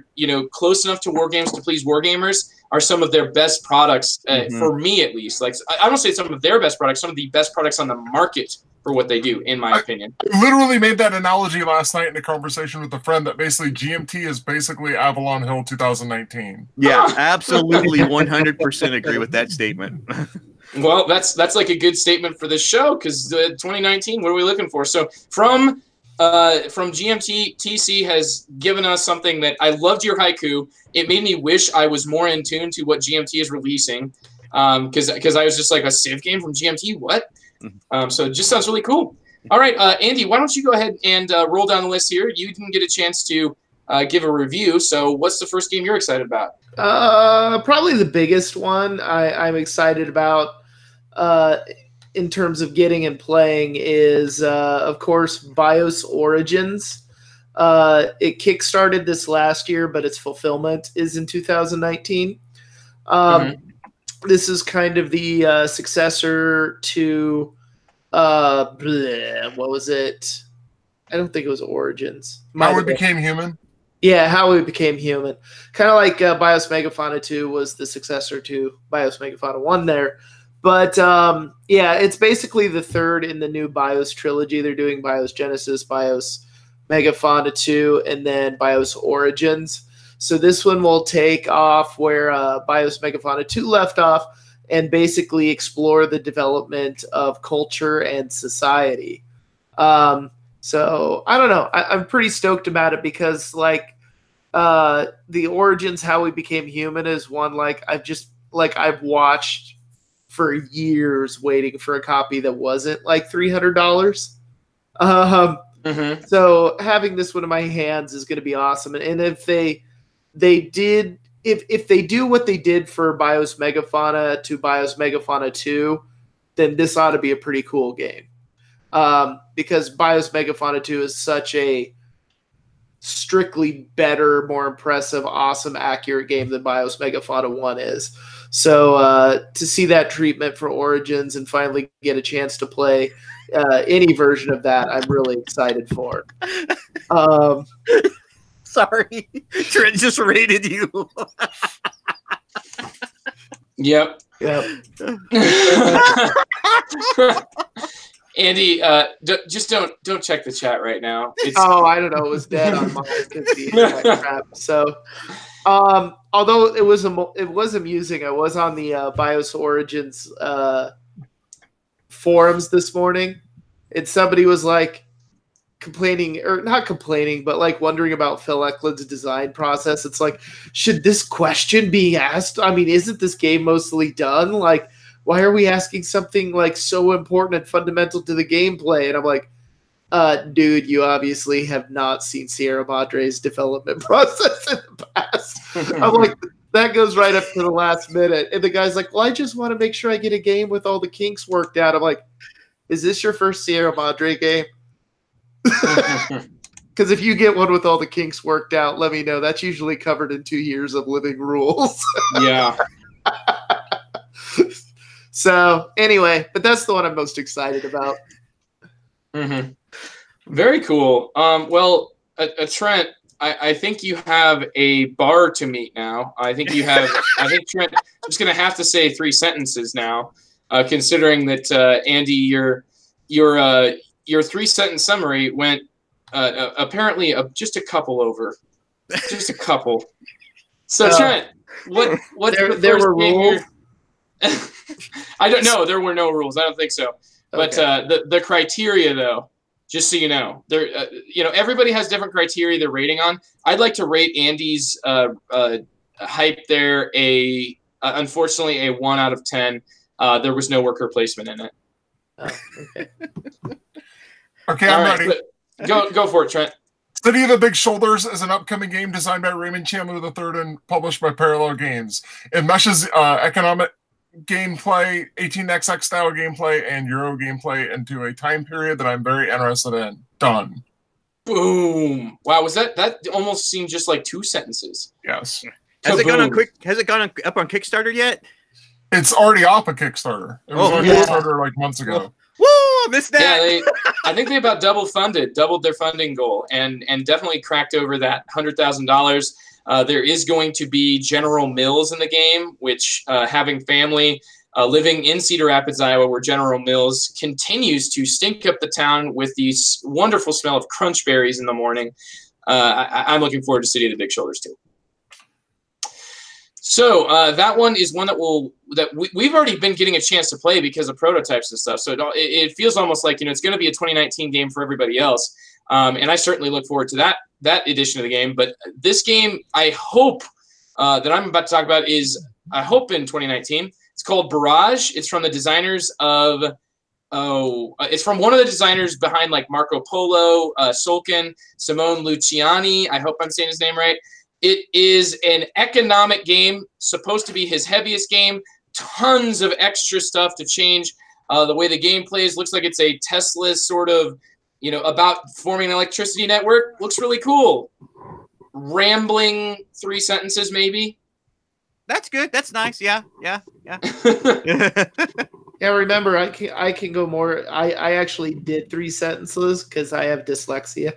close enough to war games to please war gamers are some of their best products for me at least. Like I don't say some of their best products, some of the best products on the market for what they do, in my opinion. I literally made that analogy last night in a conversation with a friend that basically GMT is basically Avalon Hill 2019. Yeah, absolutely, 100% agree with that statement. Well, that's like a good statement for this show because 2019. What are we looking for? So from GMT, TC has given us something that I loved your haiku. It made me wish I was more in tune to what GMT is releasing. Because I was just like, a Civ game from GMT? What? So it just sounds really cool. All right, Andy, why don't you go ahead and roll down the list here? You didn't get a chance to give a review. So what's the first game you're excited about? Probably the biggest one I'm excited about in terms of getting and playing is, of course, BIOS Origins. It kickstarted this last year, but its fulfillment is in 2019. This is kind of the successor to, what was it? I don't think it was Origins. How We Became Human? Yeah, How We Became Human. Kind of like BIOS Megafauna 2 was the successor to BIOS Megafauna 1 there. But, yeah, it's basically the third in the new BIOS trilogy. They're doing BIOS Genesis, BIOS Megafauna 2, and then BIOS Origins. So this one will take off where BIOS Megafauna 2 left off and basically explore the development of culture and society. So, I don't know. I'm pretty stoked about it because, like, the Origins, How We Became Human is one, like, I've watched for years waiting for a copy that wasn't like $300. So having this one in my hands is going to be awesome. And if they do what they did for BIOS Megafauna to BIOS Megafauna 2, then this ought to be a pretty cool game. Because BIOS Megafauna 2 is such a strictly better, more impressive, awesome, accurate game than BIOS Megafauna 1 is. So to see that treatment for Origins and finally get a chance to play any version of that, I'm really excited for. Sorry, Trent just rated you. Yep. Andy, just don't check the chat right now. I don't know. It was dead on mine because the internet crap. So, although it was amusing, I was on the BIOS Origins forums this morning, and somebody was like complaining, or not complaining, but like wondering about Phil Eklund's design process. It's like, should this question be asked? I mean, isn't this game mostly done? Like, why are we asking something like so important and fundamental to the gameplay? And I'm like, dude, you obviously have not seen Sierra Madre's development process in the past. I'm like, that goes right up to the last minute. And the guy's like, well, I just want to make sure I get a game with all the kinks worked out. I'm like, is this your first Sierra Madre game? Because if you get one with all the kinks worked out, let me know. That's usually covered in 2 years of living rules. Yeah. So anyway, but that's the one I'm most excited about. Very cool. Well, Trent, I think you have a bar to meet now. I think Trent is going to have to say 3 sentences now, considering that Andy, your 3-sentence summary went apparently just a couple over, just a couple. So Trent, what's the there first were game rules? I don't know. There were no rules. I don't think so. But the criteria, though, just so you know, there everybody has different criteria they're rating on. I'd like to rate Andy's hype there unfortunately a 1 out of 10. There was no worker placement in it. Oh, okay. Okay, I'm ready. Go for it, Trent. City of the Big Shoulders is an upcoming game designed by Raymond Chandler III and published by Parallel Games. It meshes economic gameplay, 18xx style gameplay, and Euro gameplay into a time period that I'm very interested in. Done. Boom! Wow, was that almost seemed just like 2 sentences? Yes. Has it gone up on Kickstarter yet? It's already off of Kickstarter. It was on Kickstarter like months ago. Woo! Missed that. Yeah, I think they about doubled their funding goal, and definitely cracked over that $100,000. There is going to be General Mills in the game, which having family living in Cedar Rapids, Iowa, where General Mills continues to stink up the town with the wonderful smell of crunch berries in the morning. I'm looking forward to City of the Big Shoulders too. So that one is one that we've already been getting a chance to play because of prototypes and stuff. So it feels almost like it's going to be a 2019 game for everybody else, and I certainly look forward to that edition of the game. But this game, I hope that I'm about to talk about in 2019. It's called Barrage. It's from the designers of it's from one of the designers behind like Marco Polo, Solkin, Simone Luciani. I hope I'm saying his name right. It is an economic game, supposed to be his heaviest game. Tons of extra stuff to change the way the game plays. Looks like it's a Tesla sort of, about forming an electricity network. Looks really cool. Rambling 3 sentences, maybe. That's good. That's nice. Yeah. Yeah, remember, I can go more. I actually did 3 sentences because I have dyslexia.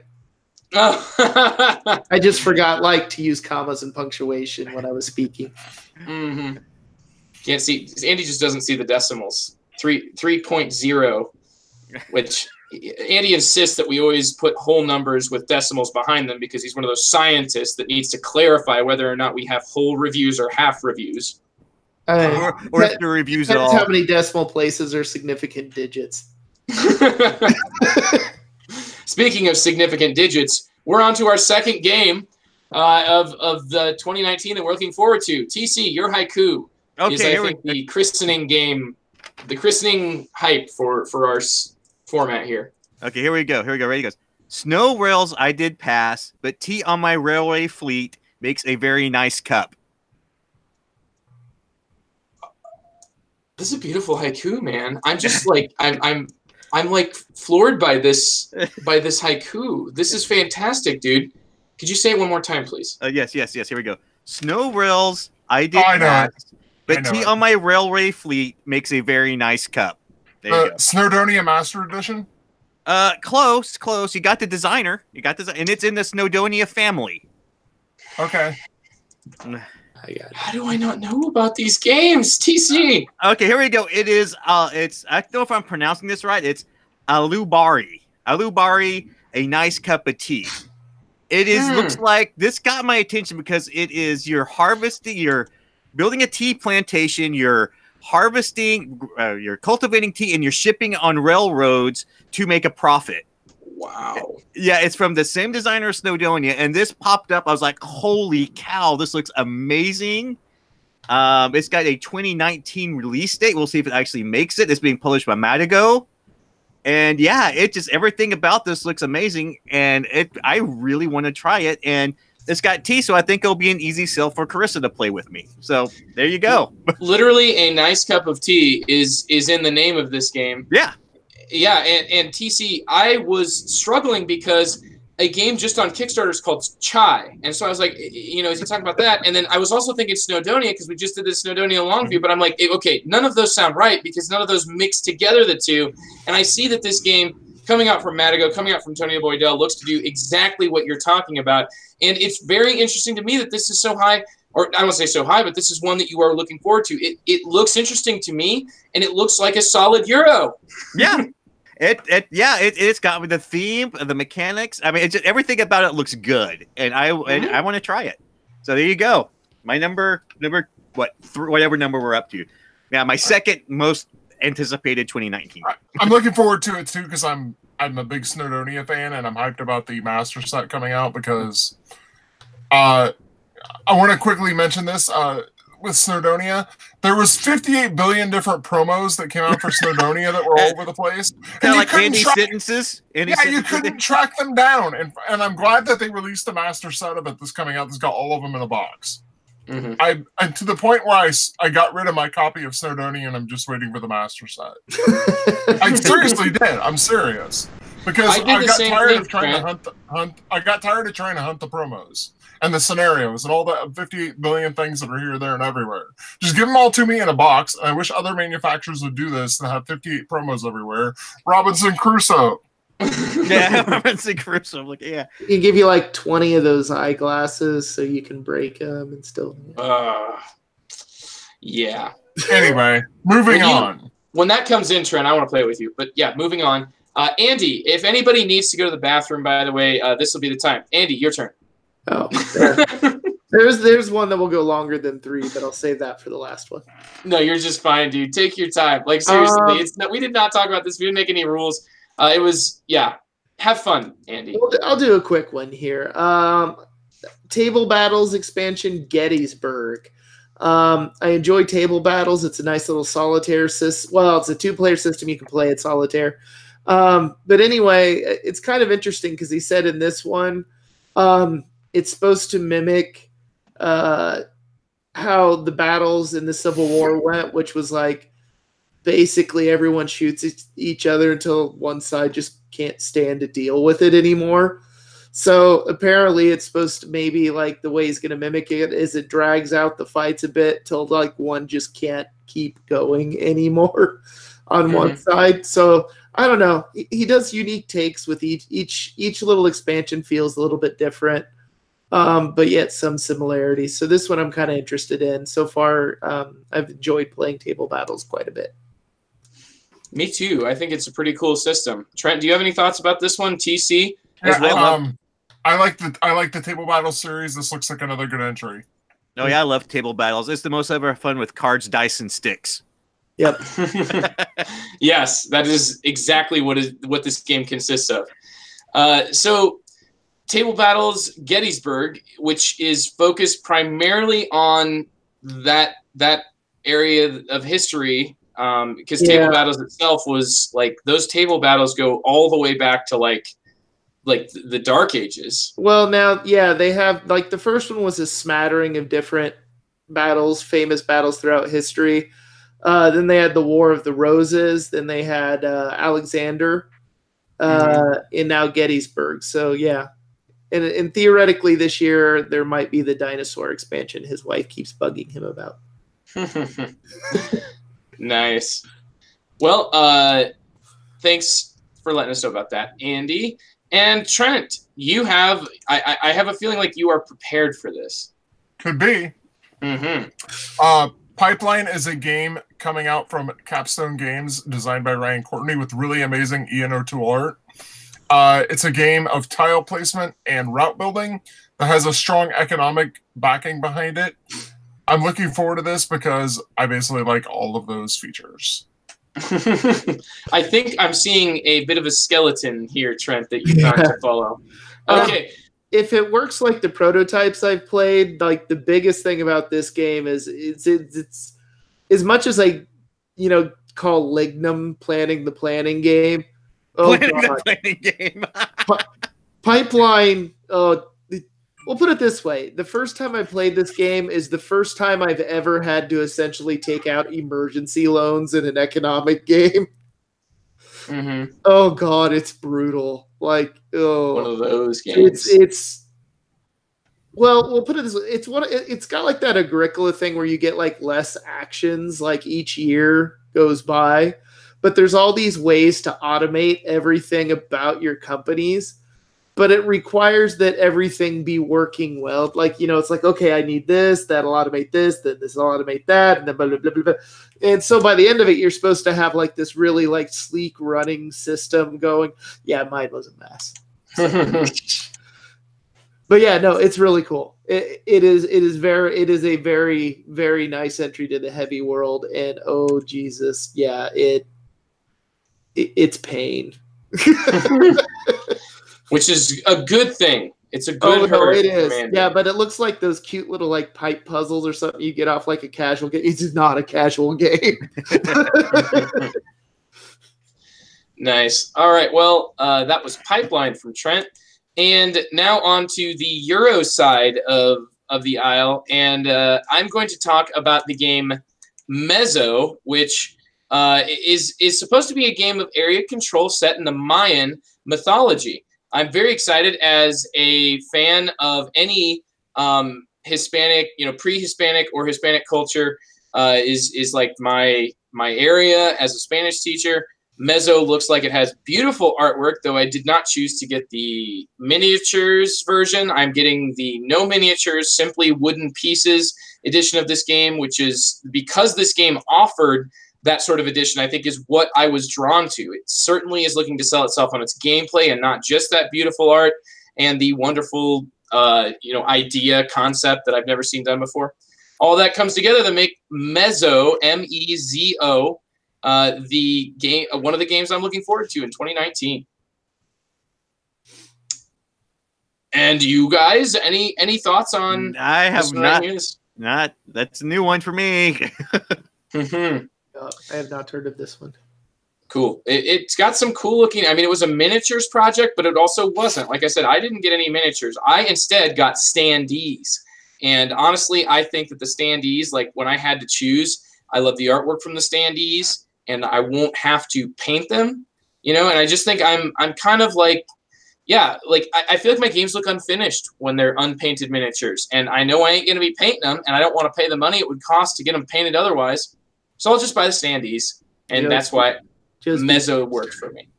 I just forgot to use commas and punctuation when I was speaking. Mm-hmm. Can't see. Andy just doesn't see the decimals. 3.0, which Andy insists that we always put whole numbers with decimals behind them because he's one of those scientists that needs to clarify whether or not we have whole reviews or half reviews. Or if the reviews at all. How many decimal places are significant digits? Speaking of significant digits, we're on to our second game of the 2019 that we're looking forward to. TC, your haiku is, I think, the christening game, the christening hype for our format here. Okay, here we go. Ready? Goes. Snow rails I did pass, but tea on my railway fleet makes a very nice cup. This is a beautiful haiku, man. I'm just like I'm like floored by this haiku. This is fantastic, dude. Could you say it one more time, please? Yes. Here we go. Snow rails I did pass, but tea on my railway fleet makes a very nice cup. There you go. Snowdonia Master Edition? Close. You got the designer. And it's in the Snowdonia family. Okay. How do I not know about these games, TC? Okay, here we go. It is. I don't know if I'm pronouncing this right. It's Alubari. Alubari, a nice cup of tea. It is. Looks like this got my attention because it is. You're harvesting. You're building a tea plantation. You're harvesting. You're cultivating tea, and you're shipping on railroads to make a profit. Wow. Yeah, it's from the same designer as Snowdonia, and this popped up. I was like, holy cow, this looks amazing. It's got a 2019 release date. We'll see if it actually makes it. It's being published by Matago. And yeah, it just, everything about this looks amazing, and I really want to try it. And it's got tea, so I think it'll be an easy sell for Carissa to play with me. So there you go. Literally, a nice cup of tea is in the name of this game. Yeah. Yeah, and TC, I was struggling because a game just on Kickstarter is called Chai. And so I was like, is he talking about that? And then I was also thinking Snowdonia because we just did this Snowdonia Longview. But I'm like, okay, none of those sound right because none of those mix together the two. And I see that this game coming out from Matago, coming out from Tony Boydell, looks to do exactly what you're talking about. And it's very interesting to me that this is so high. Or I don't say so high, but this is one that you are looking forward to. It looks interesting to me, and it looks like a solid Euro. Yeah. It's got the theme, the mechanics. I mean, everything about it looks good, and I want to try it. So there you go. My number whatever number we're up to. Yeah, my second most anticipated 2019. I'm looking forward to it too because I'm a big Snowdonia fan and I'm hyped about the Master Set coming out because I want to quickly mention this. With Snowdonia, there was 58 billion different promos that came out for Snowdonia that were all over the place. Kind of like Andy sentences. You couldn't track them down. And I'm glad that they released the Master Set of it that's coming out that's got all of them in a box. Mm-hmm. And to the point where I got rid of my copy of Snowdonia and I'm just waiting for the Master Set. I seriously did. I'm serious. Because I got tired of trying to hunt. I got tired of trying to hunt the promos and the scenarios and all the 58 billion things that are here, there, and everywhere. Just give them all to me in a box. I wish other manufacturers would do this and have 58 promos everywhere. Robinson Crusoe. Yeah, Robinson Crusoe. Like, yeah. He can give you like 20 of those eyeglasses so you can break them and still. Yeah. Anyway, moving on. When that comes in, Trent, I want to play it with you. But yeah, moving on. Andy, if anybody needs to go to the bathroom, by the way, this will be the time. Andy, your turn. Oh, there's one that will go longer than 3, but I'll save that for the last one. No, you're just fine, dude. Take your time. Like seriously, we did not talk about this. We didn't make any rules. It was have fun, Andy. I'll do a quick one here. Table Battles expansion Gettysburg. I enjoy Table Battles. It's a nice little solitaire system. Well, it's a 2-player system. You can play it solitaire. But anyway, it's kind of interesting because he said in this one, it's supposed to mimic how the battles in the Civil War went, which was like basically everyone shoots each other until one side just can't stand to deal with it anymore. So apparently it's supposed to maybe like the way he's going to mimic it is it drags out the fights a bit till like one just can't keep going anymore on one side. So I don't know. He does unique takes with each little expansion feels a little bit different, but yet some similarities. So this one I'm kind of interested in. So far, I've enjoyed playing Table Battles quite a bit. Me too. I think it's a pretty cool system. Trent, do you have any thoughts about this one? TC as well? well? I like the Table Battles series. This looks like another good entry. Oh yeah, I love Table Battles. It's the most ever fun with cards, dice, and sticks. Yep. Yes, that is exactly what this game consists of. So Table Battles Gettysburg, which is focused primarily on that area of history, because Table Battles itself was like those table battles go all the way back to like the Dark Ages. Well, now, yeah, they have like the first one was a smattering of different battles, famous battles throughout history. Then they had the War of the Roses. Then they had Alexander, and now Gettysburg. So yeah, and theoretically this year there might be the dinosaur expansion. His wife keeps bugging him about. Nice. Well, thanks for letting us know about that, Andy and Trent. You have I have a feeling like you are prepared for this. Could be. Pipeline is a game coming out from Capstone Games, designed by Ryan Courtney with really amazing EN02 art. It's a game of tile placement and route building that has a strong economic backing behind it. I'm looking forward to this because I basically like all of those features. I think I'm seeing a bit of a skeleton here, Trent, that you're trying to follow. Okay. If it works like the prototypes I've played, like the biggest thing about this game is it's as much as I, call Lignum planning the planning game. The planning game. Pipeline. We'll put it this way: the first time I played this game is the first time I've ever had to essentially take out emergency loans in an economic game. Oh God, it's brutal. Like, one of those games. Well, we'll put it this way: it's got like that Agricola thing where you get like less actions like each year goes by, but there's all these ways to automate everything about your companies. But it requires that everything be working well. Like, it's like, okay, I need this, that'll automate this, then this will automate that, and then blah, blah, blah, blah, blah. And so by the end of it, you're supposed to have like this really like sleek running system going. Yeah, mine was a mess. But yeah, no, it's really cool. It is a very, very nice entry to the heavy world, and oh Jesus, yeah, it's pain. Which is a good thing. It's a good hurt. It is. Commanding. Yeah, but it looks like those cute little like pipe puzzles or something you get off like a casual game. It's not a casual game. Nice. All right. Well, that was Pipeline from Trent. And now on to the Euro side of the aisle. And I'm going to talk about the game Mezzo, which is supposed to be a game of area control set in the Mayan mythology. I'm very excited as a fan of any Hispanic, pre-Hispanic or Hispanic culture is like my area as a Spanish teacher. Mezzo looks like it has beautiful artwork, though I did not choose to get the miniatures version. I'm getting the no miniatures, simply wooden pieces edition of this game, which is because this game offered that sort of edition, I think is what I was drawn to. It certainly is looking to sell itself on its gameplay and not just that beautiful art and the wonderful, idea concept that I've never seen done before. All that comes together to make Mezzo, M-E-Z-O, the game, one of the games I'm looking forward to in 2019. And you guys, any thoughts on? I have not. That's a new one for me. I have not heard of this one. Cool. It's got some cool looking. I mean, it was a miniatures project, but it also wasn't. Like I said, I didn't get any miniatures. I instead got standees. And honestly, I think that the standees, like when I had to choose, I love the artwork from the standees, and I won't have to paint them, And I just think I'm kind of like, yeah, like I feel like my games look unfinished when they're unpainted miniatures, and I know I ain't gonna be painting them, and I don't want to pay the money it would cost to get them painted otherwise. So I'll just buy the standees, and that's why Mezzo worked for me.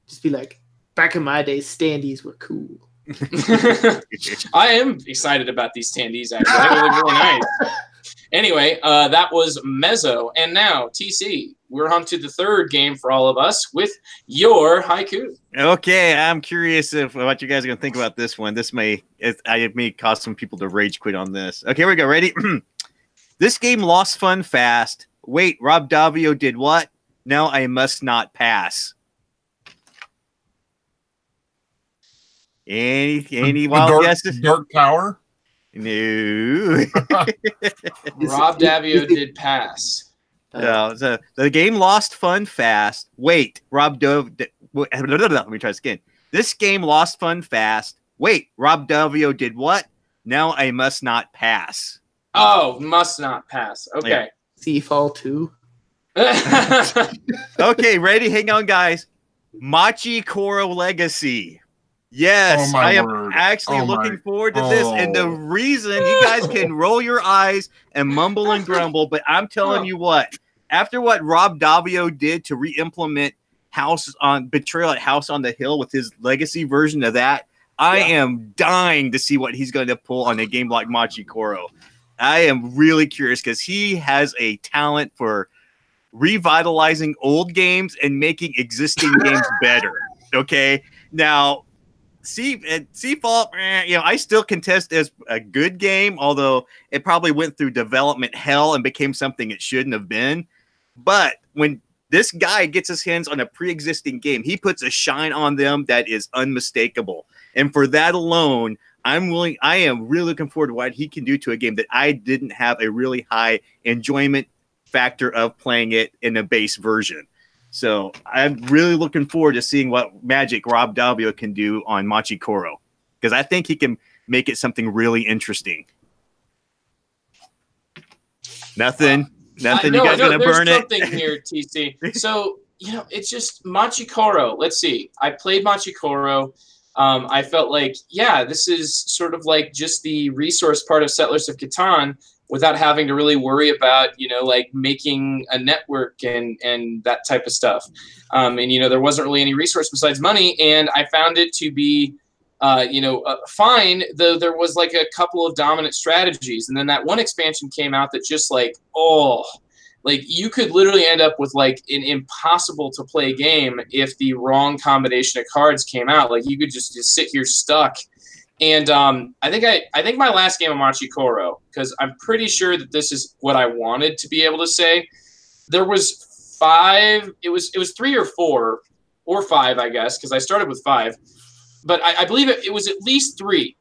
Just be like, back in my day, standees were cool. I am excited about these standees, actually. I think they look really nice. Anyway, that was Mezzo. And now, TC, we're on to the third game for all of us with your haiku. Okay, I'm curious what you guys are going to think about this one. I may cause some people to rage quit on this. Okay, here we go. Ready? This game lost fun fast. Wait, Rob Davio did what? Now I must not pass. Any wild guesses? Dark Tower? No. Rob Davio did pass. No, the game lost fun fast. Wait, Rob Davio. Let me try this again. This game lost fun fast. Wait, Rob Davio did what? Now I must not pass. Oh, must not pass. Okay. Yeah. Seafall 2. Okay, ready? Hang on, guys. Machi Koro Legacy. Yes, I am actually looking forward to this. And the reason you guys can roll your eyes and mumble and grumble, but I'm telling you what, after what Rob Davio did to re-implement Betrayal at House on the Hill with his legacy version of that, I am dying to see what he's going to pull on a game like Machi Koro. I am really curious because he has a talent for revitalizing old games and making existing games better. Okay, now Seafall, I still contest as a good game, although it probably went through development hell and became something it shouldn't have been. But when this guy gets his hands on a pre-existing game, he puts a shine on them that is unmistakable. And for that alone, I am really looking forward to what he can do to a game that I didn't have a really high enjoyment factor of playing it in a base version. So I'm really looking forward to seeing what magic Rob Davio can do on Machi Koro, because I think he can make it something really interesting. Nothing. You guys gonna burn it? There's something here, TC. So it's just Machi Koro. Let's see. I played Machi Koro. I felt like, this is sort of like just the resource part of Settlers of Catan without having to really worry about, like making a network and that type of stuff. And there wasn't really any resource besides money. And I found it to be, fine, though there was like a couple of dominant strategies. And then that one expansion came out that just you could literally end up with like an impossible to play game if the wrong combination of cards came out. Like you could just sit here stuck And I think my last game of Machikoro, because I'm pretty sure that this is what I wanted to be able to say. There was 5. It was 3 or 4 or 5, I guess, because I started with 5. But I believe it was at least 3.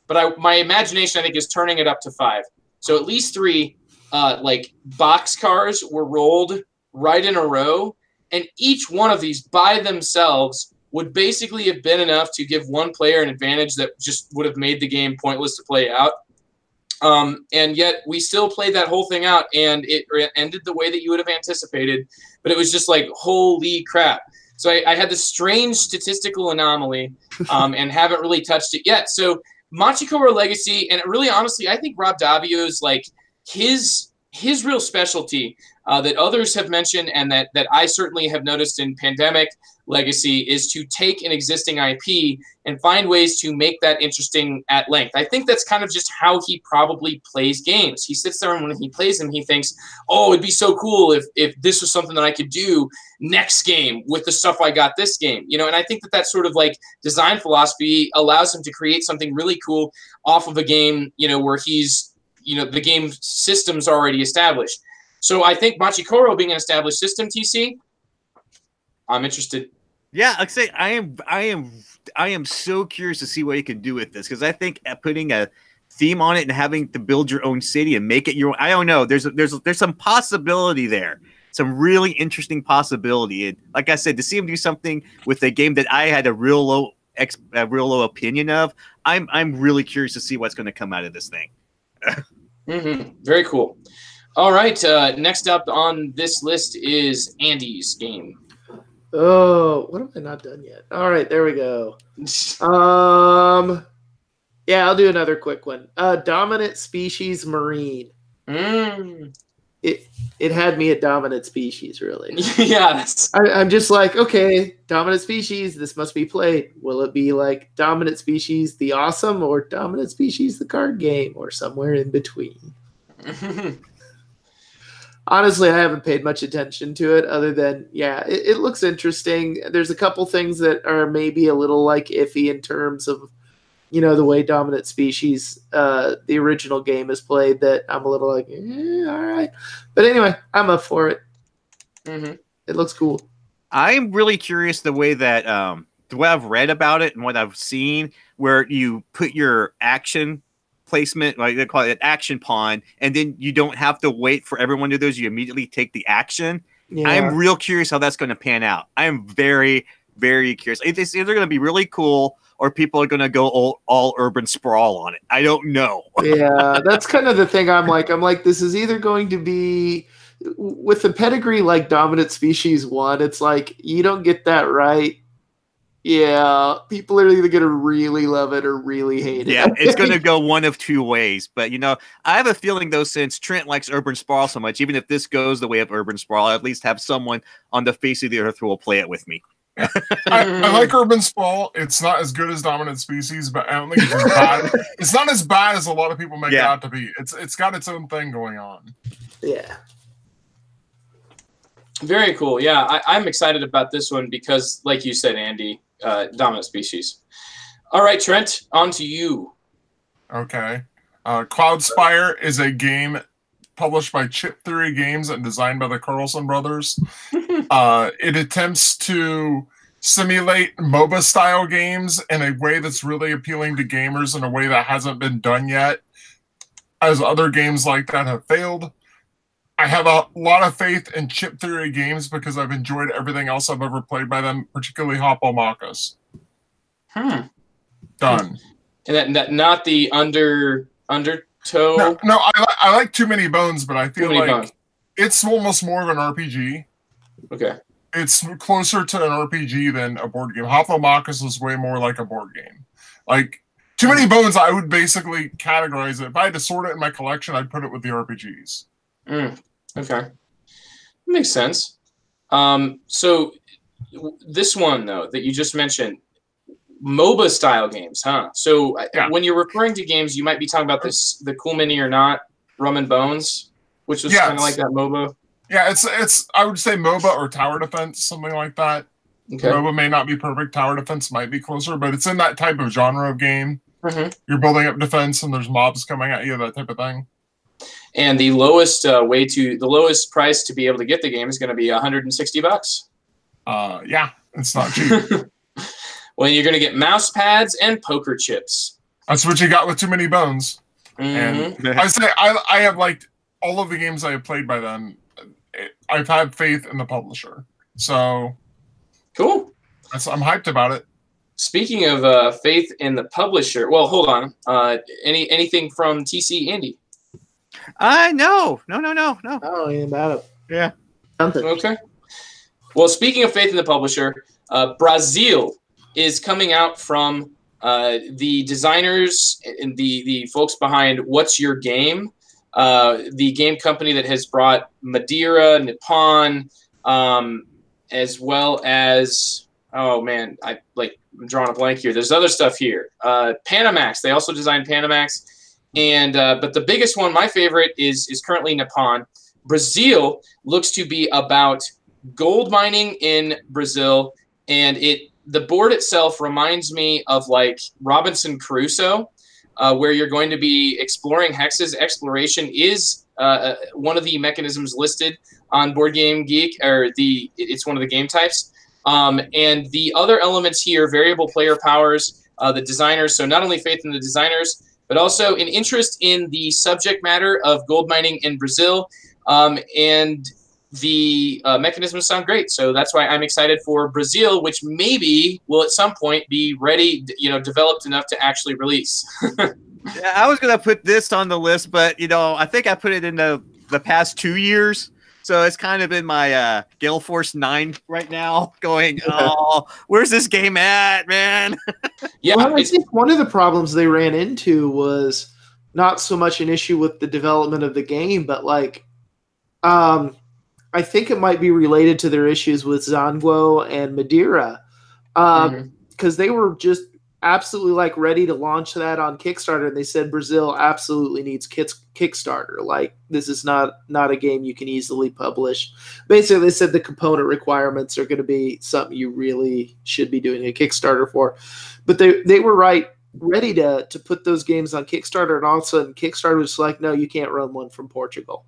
But my imagination, I think, is turning it up to 5. So at least 3, like boxcars were rolled right in a row, and each one of these by themselves would basically have been enough to give one player an advantage that just would have made the game pointless to play out. And yet we still played that whole thing out, and it ended the way that you would have anticipated. But it was just like, holy crap. So I had this strange statistical anomaly and haven't really touched it yet. So Machikoro Legacy, and really honestly, I think Rob Daviau's like his real specialty that others have mentioned and that I certainly have noticed in Pandemic Legacy is to take an existing IP and find ways to make that interesting at length. I think that's kind of just how he probably plays games. He sits there and when he plays them, he thinks, oh, it'd be so cool if this was something that I could do next game with the stuff I got this game. You know, and I think that sort of like design philosophy allows him to create something really cool off of a game, you know, where he's, you know, the game system's already established. So I think Machikoro being an established system, TC, I'm interested. Yeah, like I say, I am so curious to see what you can do with this, because I think putting a theme on it and having to build your own city and make it your own, I don't know. There's some possibility there, some really interesting possibility. And like I said, to see him do something with a game that I had a real low opinion of, I'm really curious to see what's going to come out of this thing. Very cool. All right, next up on this list is Andy's game. Oh, what have I not done yet? All right, there we go. Yeah, I'll do another quick one. Dominant Species Marine. It had me at Dominant Species, really. Yeah. I'm just like, okay, Dominant Species, this must be played. Will it be like Dominant Species the Awesome or Dominant Species the card game or somewhere in between? Honestly, I haven't paid much attention to it other than, yeah, it looks interesting. There's a couple things that are maybe a little like iffy in terms of, you know, the way Dominant Species, the original game is played, that I'm a little like, all right. But anyway, I'm up for it. It looks cool. I'm really curious the way that, the way I've read about it and what I've seen, where you put your action placement, like they call it an action pawn, and then you don't have to wait for everyone to do those. You immediately take the action. Yeah. I'm real curious how that's going to pan out. I'm very, very curious. It's either going to be really cool or people are going to go all urban sprawl on it. I don't know. Yeah, that's kind of the thing. I'm like, this is either going to be with the pedigree like Dominant Species 1. It's like, you don't get that right. Yeah, people are either going to really love it or really hate it. Yeah, it's going to go one of two ways. But, you know, I have a feeling, though, since Trent likes Urban Sprawl so much, even if this goes the way of Urban Sprawl, I'll at least have someone on the face of the earth who will play it with me. I like Urban Sprawl. It's not as good as Dominant Species, but I don't think it's as bad. It's not as bad as a lot of people make it out to be. It's got its own thing going on. Yeah. Very cool. Yeah, I'm excited about this one because, like you said, Andy, Dominant Species. All right, Trent, on to you. Okay. Cloudspire is a game published by Chip Theory Games and designed by the Carlson brothers. It attempts to simulate MOBA-style games in a way that's really appealing to gamers in a way that hasn't been done yet, as other games like that have failed. I have a lot of faith in Chip Theory Games because I've enjoyed everything else I've ever played by them, particularly Hopomakas. Done. And that not the undertow. No, I like Too Many Bones, but I feel like it's almost more of an RPG. Okay. It's closer to an RPG than a board game. Hopomakas is way more like a board game. Like Too Many Bones, I would basically categorize it. If I had to sort it in my collection, I'd put it with the RPGs. Okay. Makes sense. So this one, though, that you just mentioned, MOBA style games, huh? So when you're referring to games, you might be talking about the Cool Mini or Not, Rum and Bones, which was kind of like that MOBA. Yeah, it's I would say MOBA or Tower Defense, something like that. Okay. MOBA may not be perfect. Tower Defense might be closer, but it's in that type of genre of game. You're building up defense, and there's mobs coming at you, that type of thing. And the lowest price to be able to get the game is going to be $160. Yeah, it's not cheap. Well, you're going to get mouse pads and poker chips. That's what you got with Too Many Bones. And I say I have liked all of the games I have played by then. I've had faith in the publisher, so cool. I'm hyped about it. Speaking of faith in the publisher, well, hold on. Anything from TC Indy? No. Oh, yeah, about it. Yeah. Something. Okay. Well, speaking of faith in the publisher, Brazil is coming out from the designers and the folks behind What's Your Game, the game company that has brought Madeira, Nippon, as well as, oh man, I'm drawing a blank here. There's other stuff here. Panamax. They also designed Panamax. And but the biggest one, my favorite, is currently Nippon. Brazil looks to be about gold mining in Brazil, and the board itself reminds me of like Robinson Crusoe, where you're going to be exploring hexes. Exploration is one of the mechanisms listed on Board Game Geek, or it's one of the game types. And the other elements here, variable player powers, the designers. So not only faith in the designers, but also an interest in the subject matter of gold mining in Brazil. And the mechanisms sound great. So that's why I'm excited for Brazil, which maybe will at some point be ready, developed enough to actually release. Yeah, I was going to put this on the list, but, I think I put it in the past 2 years. So it's kind of in my Gale Force 9 right now going, oh, where's this game at, man? Yeah, well, I think one of the problems they ran into was not so much an issue with the development of the game, but I think it might be related to their issues with Zanguo and Madeira, because they were just absolutely ready to launch that on Kickstarter, and they said Brazil absolutely needs Kickstarter. This is not a game you can easily publish. Basically, they said the component requirements are going to be something you really should be doing a Kickstarter for. But they were ready to put those games on Kickstarter, and all of a sudden Kickstarter was like, no, you can't run one from Portugal.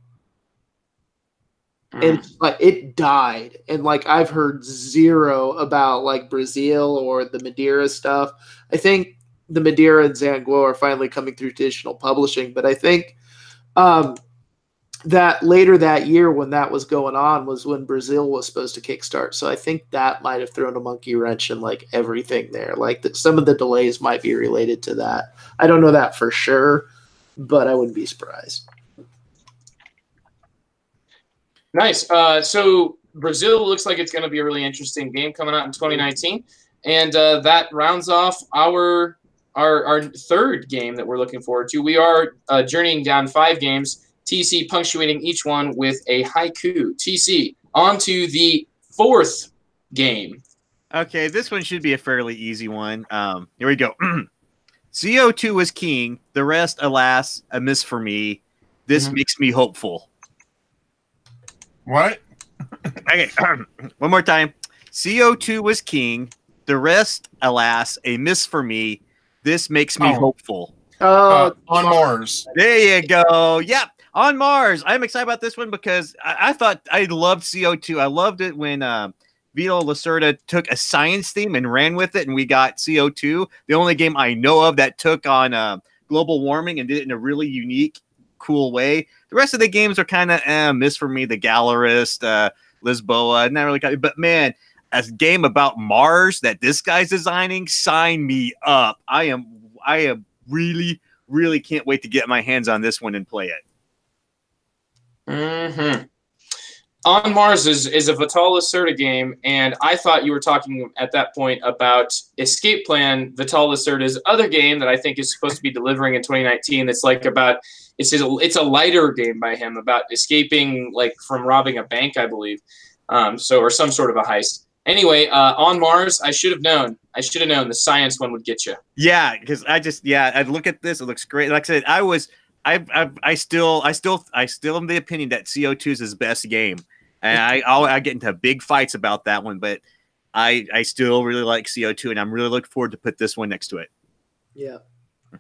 And it died. And I've heard zero about Brazil or the Madeira stuff. I think the Madeira and Zanguo are finally coming through traditional publishing, but I think that later that year when that was going on was when Brazil was supposed to kickstart. So I think that might have thrown a monkey wrench in everything there. Some of the delays might be related to that. I don't know that for sure, but I wouldn't be surprised. Nice. So Brazil looks like it's going to be a really interesting game coming out in 2019, and that rounds off our third game that we're looking forward to. We are journeying down 5 games, TC punctuating each one with a haiku. TC, on to the 4th game. Okay, this one should be a fairly easy one. Here we go. CO2 was king. The rest, alas, a miss for me. This makes me hopeful. What? Okay, one more time. CO2 was king. The rest, alas, a miss for me. This makes me hopeful. On Mars. There you go. Yep, on Mars. I'm excited about this one because I thought I loved CO2. I loved it when Vito Lacerda took a science theme and ran with it, and we got CO2. The only game I know of that took on global warming and did it in a really unique, cool way. The rest of the games are kind of miss for me. The Gallerist, Lisboa, not really. But man, a game about Mars that this guy's designing, sign me up. I am really, really can't wait to get my hands on this one and play it. On Mars is a Vital Lacerda game, and I thought you were talking at that point about Escape Plan, Vital Lacerda's other game that I think is supposed to be delivering in 2019. It's about it's a lighter game by him about escaping from robbing a bank, I believe, or some sort of a heist. Anyway, On Mars, I should have known. The science one would get you. Yeah, because I look at this, it looks great. Like I said, I still am the opinion that CO2 is his best game, and I get into big fights about that one, but I still really like CO2, and I'm really looking forward to put this one next to it. Yeah.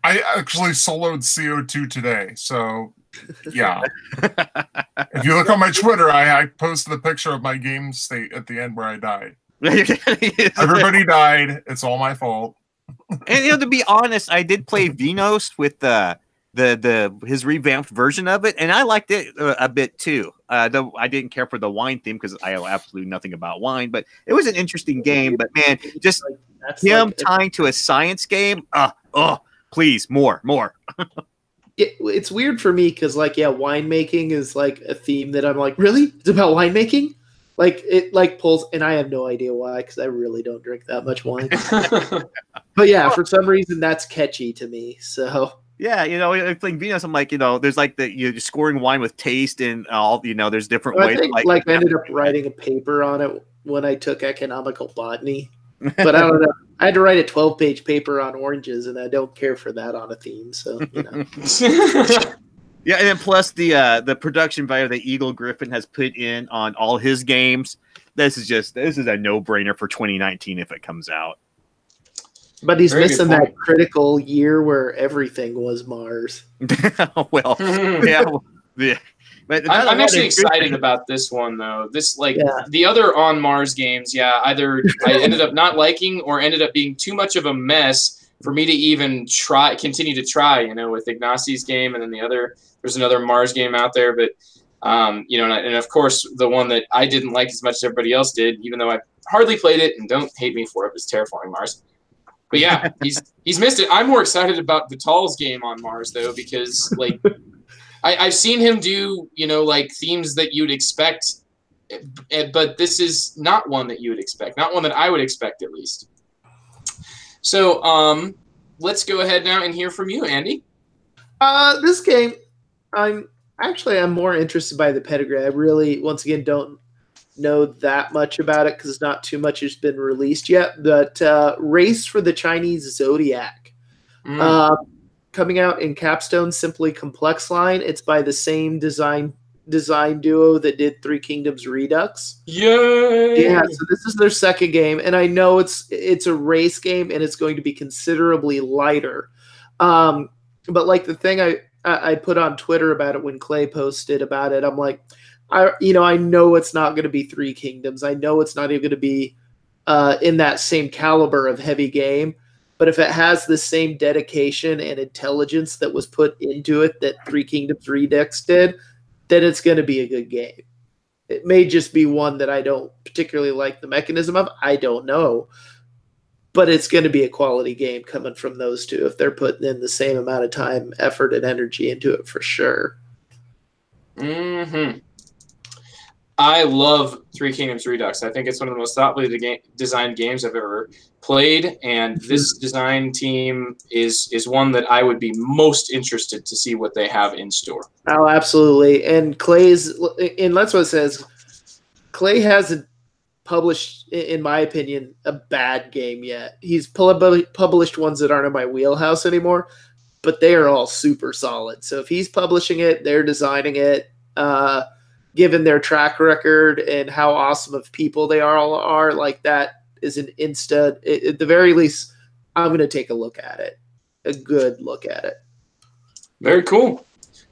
I actually soloed CO2 today, so yeah. If you look on my Twitter, I posted a picture of my game state at the end where I died. Everybody died. It's all my fault. And to be honest, I did play Venus with his revamped version of it, and I liked it a bit too. Though I didn't care for the wine theme because I know absolutely nothing about wine, but it was an interesting game. But man, just him tying to a science game. Please, more. It's weird for me because, like, yeah, winemaking is like a theme that I'm like, really? It's about winemaking? Like, it like pulls, and I have no idea why because I really don't drink that much wine. But yeah, for some reason that's catchy to me. So yeah, playing Venus, I'm like, there's like you're scoring wine with taste and all, there's different ways. I ended up writing a paper on it when I took economical botany. But I don't know. I had to write a 12-page paper on oranges, and I don't care for that on a theme. So, Yeah, and then plus the production value that Eagle Griffin has put in on all his games. This is a no-brainer for 2019 if it comes out. But he's missing that critical year where everything was Mars. Well, yeah. But I'm actually excited about this one, though. The other On Mars games, either I ended up not liking or ended up being too much of a mess for me to even continue to try, with Ignacio's game, and then there's another Mars game out there, but, and of course, the one that I didn't like as much as everybody else did, even though I hardly played it, and don't hate me for it, was Terraforming Mars. But yeah, he's missed it. I'm more excited about Vital's game on Mars, though, because, like, I've seen him do, themes that you'd expect, but this is not one that you would expect. Not one that I would expect, at least. So let's go ahead now and hear from you, Andy. This game, I'm more interested by the pedigree. I really, once again, don't know that much about it because not too much has been released yet. But Race for the Chinese Zodiac. Coming out in Capstone Simply Complex line. It's by the same design duo that did Three Kingdoms Redux. Yay! Yeah, so this is their second game, and I know it's a race game, and it's going to be considerably lighter. But like the thing I put on Twitter about it when Clay posted about it, I'm like, I know it's not going to be Three Kingdoms. I know it's not even going to be in that same caliber of heavy game. But if it has the same dedication and intelligence that was put into it that Three Kingdoms Redux did, then it's going to be a good game. It may just be one that I don't particularly like the mechanism of. I don't know. But it's going to be a quality game coming from those two if they're putting in the same amount of time, effort, and energy into it for sure. Mm-hmm. I love Three Kingdoms Redux. I think it's one of the most thoughtfully designed games I've ever played, and this design team is one that I would be most interested to see what they have in store. Oh, absolutely. And that's what it says. Clay hasn't published, in my opinion, a bad game yet. He's published ones that aren't in my wheelhouse anymore, but they are all super solid. So if he's publishing it, they're designing it, given their track record and how awesome of people they are, like that is an at the very least, I'm going to take a look at it, a good look at it. Very cool.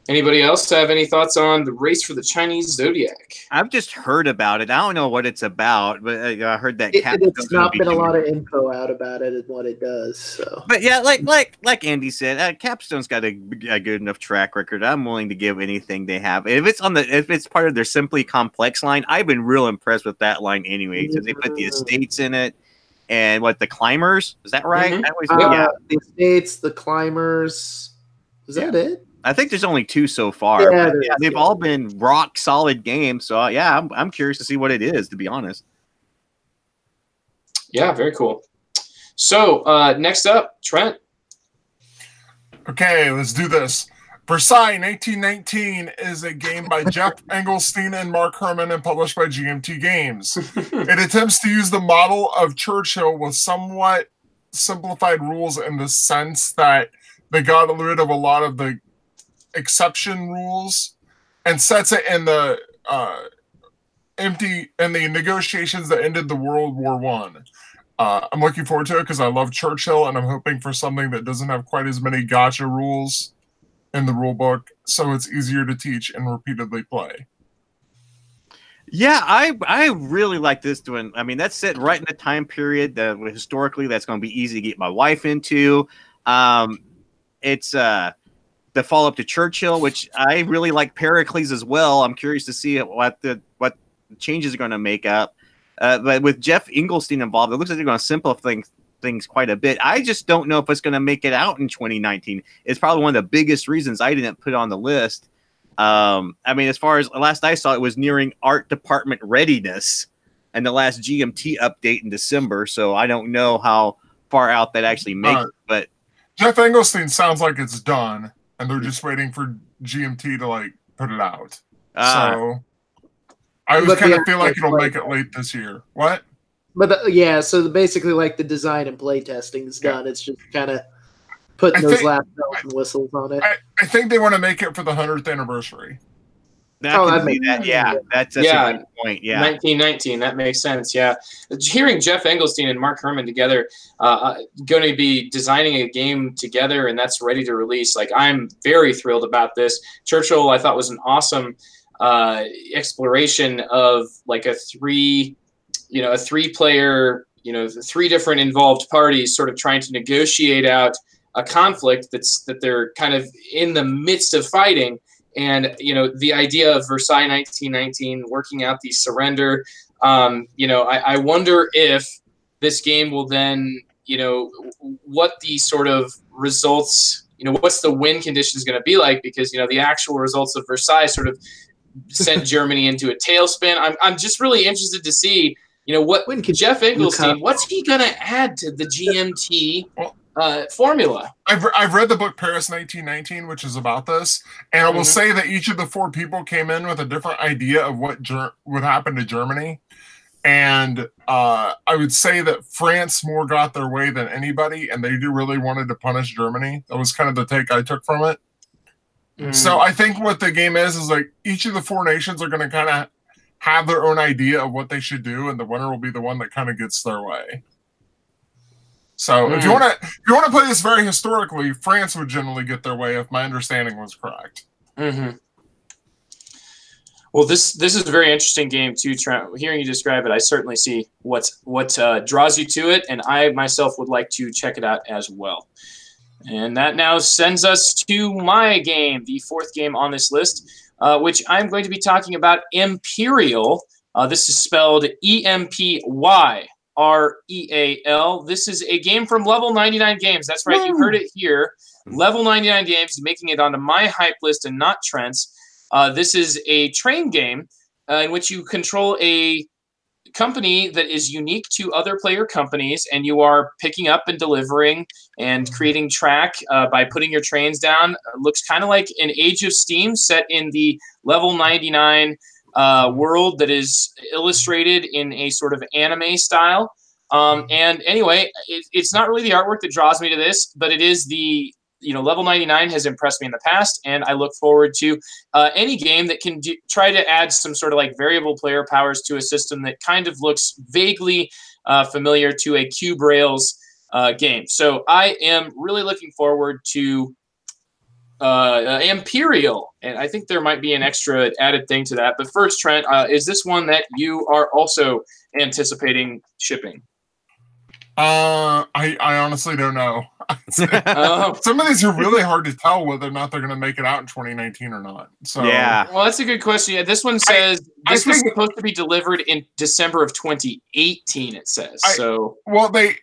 Anybody else have any thoughts on the Race for the Chinese Zodiac? I've just heard about it. I don't know what it's about, but I heard that it's not been a lot of info out about it and what it does. So, but yeah, like Andy said, Capstone's got a good enough track record. I'm willing to give anything they have. If it's part of their Simply Complex line, I've been real impressed with that line anyway. So they put the estates in it, and the climbers, is that right? Mm-hmm. The estates, the climbers. Is that it? I think there's only 2 so far. Yeah, they've all been rock solid games. So yeah, I'm curious to see what it is, to be honest. Yeah, very cool. So next up, Trent. Okay, let's do this. Versailles 1919 is a game by Jeff Engelstein and Mark Herman and published by GMT Games. It attempts to use the model of Churchill with somewhat simplified rules in the sense that they got rid of a lot of the exception rules and sets it in the negotiations that ended the World War I. I'm looking forward to it because I love Churchill, and I'm hoping for something that doesn't have quite as many gotcha rules in the rule book, so it's easier to teach and repeatedly play. Yeah, I really like this one. I mean, that's set right in the time period that historically that's going to be easy to get my wife into. It's the follow-up to Churchill, which I really like Pericles as well. I'm curious to see what changes are going to make up. But with Jeff Engelstein involved, it looks like they're going to simplify things quite a bit. I just don't know if it's going to make it out in 2019. It's probably one of the biggest reasons I didn't put it on the list. I mean, as far as last I saw, it was nearing art department readiness and the last GMT update in December. So I don't know how far out that actually makes it, but Jeff Engelstein sounds like it's done and they're just waiting for GMT to like put it out. So I was kind of feel like it'll make it late this year. What? But so basically like the design and play testing is done. It's just kind of putting those last bells and whistles on it. I think they want to make it for the 100th anniversary. That's a good point. Yeah, 1919. That makes sense. Yeah, hearing Jeff Engelstein and Mark Herman together, going to be designing a game together, and that's ready to release. Like, I'm very thrilled about this. Churchill, I thought, was an awesome exploration of like a three-player, three different involved parties, sort of trying to negotiate out a conflict that they're kind of in the midst of fighting. And, the idea of Versailles 1919, working out the surrender, I wonder if this game will then, what the sort of results, what's the win conditions going to be like? Because, the actual results of Versailles sort of sent Germany into a tailspin. I'm just really interested to see, what Jeff Engelstein, what's he going to add to the GMT formula. I've read the book Paris 1919, which is about this, and I will say that each of the four people came in with a different idea of what would happen to Germany, and I would say that France more got their way than anybody, and they really wanted to punish Germany. That was kind of the take I took from it. So I think what the game is like each of the four nations are going to kind of have their own idea of what they should do, and the winner will be the one that kind of gets their way. So if you want to play this very historically, France would generally get their way if my understanding was correct. Well, this is a very interesting game too, Trent. Hearing you describe it, I certainly see what draws you to it, and I myself would like to check it out as well. And that now sends us to my game, the fourth game on this list, which I'm going to be talking about, Imperial. This is spelled EMPYREAL. This is a game from Level 99 Games. That's right, you heard it here. Level 99 Games, making it onto my hype list and not Trent's. This is a train game in which you control a company that is unique to other player companies, and you are picking up and delivering and creating track by putting your trains down. It looks kind of like an Age of Steam set in the Level 99 world that is illustrated in a sort of anime style. And anyway, it's not really the artwork that draws me to this, but it is the, Level 99 has impressed me in the past, and I look forward to any game that can try to add some sort of like variable player powers to a system that kind of looks vaguely familiar to a Cube Rails game. So I am really looking forward to Imperial, and I think there might be an extra added thing to that. But first, Trent, is this one that you are also anticipating shipping? I honestly don't know. Some of these are really hard to tell whether or not they're going to make it out in 2019 or not. So yeah, well, that's a good question. Yeah, this one says this was supposed to be delivered in December of 2018. It says so. Well, I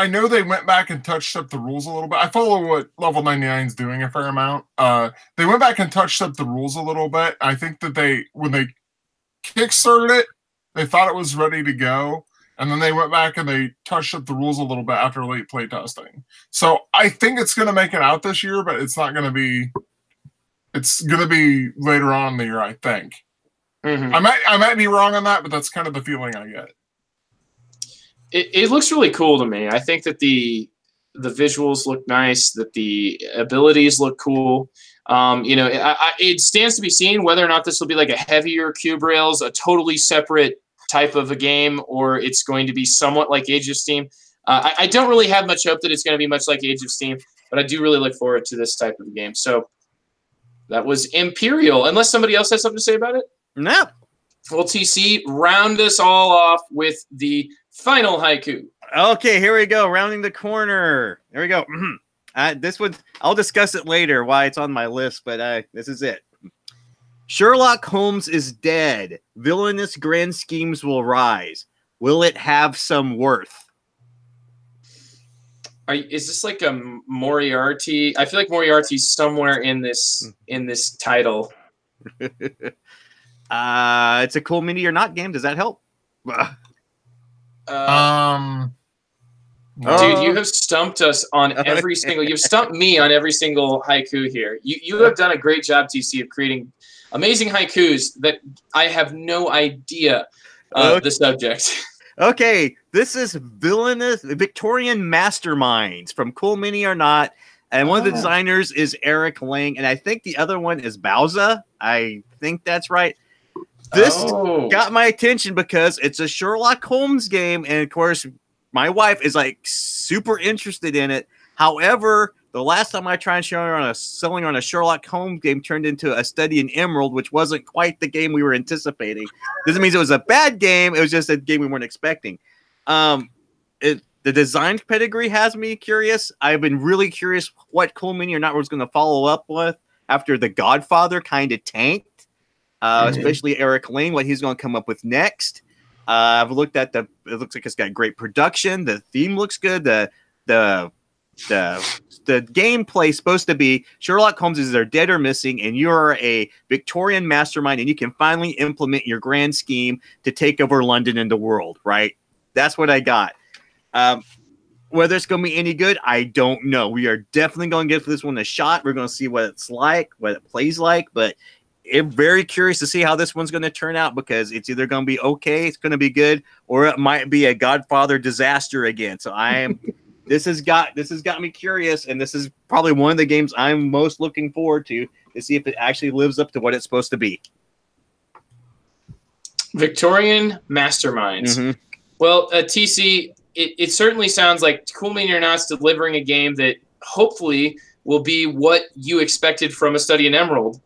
know they went back and touched up the rules a little bit. I follow what Level 99 is doing a fair amount. They went back and touched up the rules a little bit. I think that when they kickstarted it, they thought it was ready to go. And then they went back and they touched up the rules a little bit after late play testing. So I think it's going to make it out this year, but it's not going to be. It's going to be later on in the year, I think. I might be wrong on that, but that's kind of the feeling I get. It looks really cool to me. I think that the visuals look nice, that the abilities look cool. It stands to be seen whether or not this will be like a heavier Cube Rails, a totally separate type of a game, or it's going to be somewhat like Age of Steam. I don't really have much hope that it's going to be much like Age of Steam, but I do really look forward to this type of game. So that was Imperial. Unless somebody else has something to say about it? No. Well, TC, round us all off with the final haiku. Okay, here we go. Rounding the corner. There we go. This one, I'll discuss it later, why it's on my list, but this is it. Sherlock Holmes is dead. Villainous grand schemes will rise. Will it have some worth? Is this like a Moriarty? I feel like Moriarty's somewhere in this title. It's a Cool Mini or Not game. Does that help? Dude, you have stumped us on every single. You've stumped me on every single haiku here. You have done a great job, TC, of creating amazing haikus that I have no idea the subject. Okay, this is Villainous Victorian Masterminds from Cool Mini or Not, and one of the designers is Eric Lang, and I think the other one is Bowza. I think that's right. This got my attention because it's a Sherlock Holmes game, and of course, my wife is like super interested in it. However, the last time I tried selling on a Sherlock Holmes game turned into a Study in Emerald, which wasn't quite the game we were anticipating. Doesn't mean it was a bad game. It was just a game we weren't expecting. The design pedigree has me curious. I've been really curious what Cool Mini or Not was going to follow up with after The Godfather kind of tanked, especially Eric Lang, what he's going to come up with next. I've looked at it looks like it's got great production. The theme looks good. The gameplay is supposed to be Sherlock Holmes is either dead or missing, and you're a Victorian mastermind, and you can finally implement your grand scheme to take over London and the world, right? That's what I got. Whether it's going to be any good, I don't know. We are definitely going to give this one a shot. We're going to see what it's like, what it plays like, but I'm very curious to see how this one's going to turn out because it's either going to be okay, it's going to be good, or it might be a Godfather disaster again. So This has got me curious, and this is probably one of the games I'm most looking forward to see if it actually lives up to what it's supposed to be. Victorian Masterminds. Mm-hmm. Well, TC, it certainly sounds like Cool Mini or Not's delivering a game that hopefully will be what you expected from a Study in Emerald,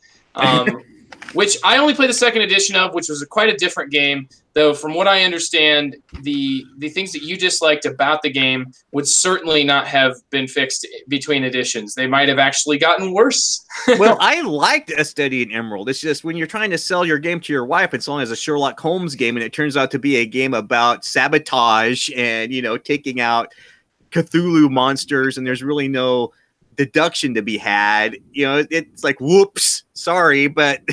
which I only played the second edition of, which was quite a different game. Though, from what I understand, the things that you disliked about the game would certainly not have been fixed between editions. They might have actually gotten worse. Well, I liked A Study in Emerald. It's just when you're trying to sell your game to your wife, it's only as a Sherlock Holmes game, and it turns out to be a game about sabotage and, taking out Cthulhu monsters, and there's really no deduction to be had. It's like, whoops, sorry, but...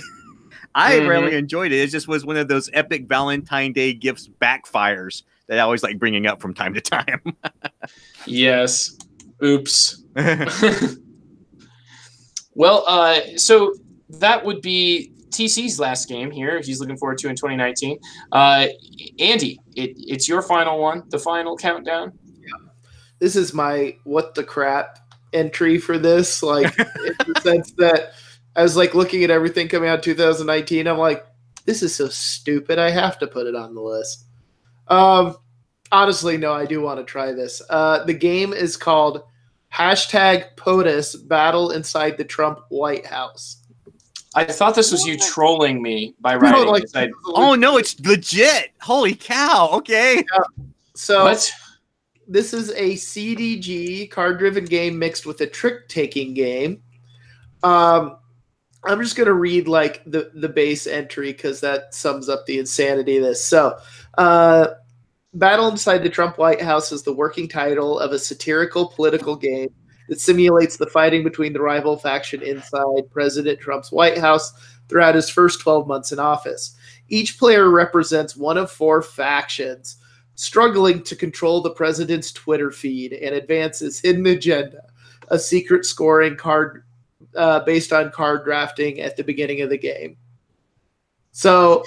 I really enjoyed it. It just was one of those epic Valentine Day gifts backfires that I always like bringing up from time to time. Yes. Oops. Well, so that would be TC's last game here. He's looking forward to in 2019. Andy, it's your final one, the final countdown. Yeah. This is my what the crap entry for this, like in the sense that I was like looking at everything coming out in 2019. I'm like, this is so stupid. I have to put it on the list. Honestly, no, I do want to try this. The game is called #POTUS Battle Inside the Trump White House. I thought this was you trolling me by writing this. Oh, no, it's legit. Holy cow. Okay. Yeah. So this is a CDG card-driven game mixed with a trick-taking game. I'm just going to read like the base entry because that sums up the insanity of this. So, Battle Inside the Trump White House is the working title of a satirical political game that simulates the fighting between the rival faction inside President Trump's White House throughout his first 12 months in office. Each player represents one of 4 factions struggling to control the president's Twitter feed and advance his hidden agenda, a secret scoring card based on card drafting at the beginning of the game. So,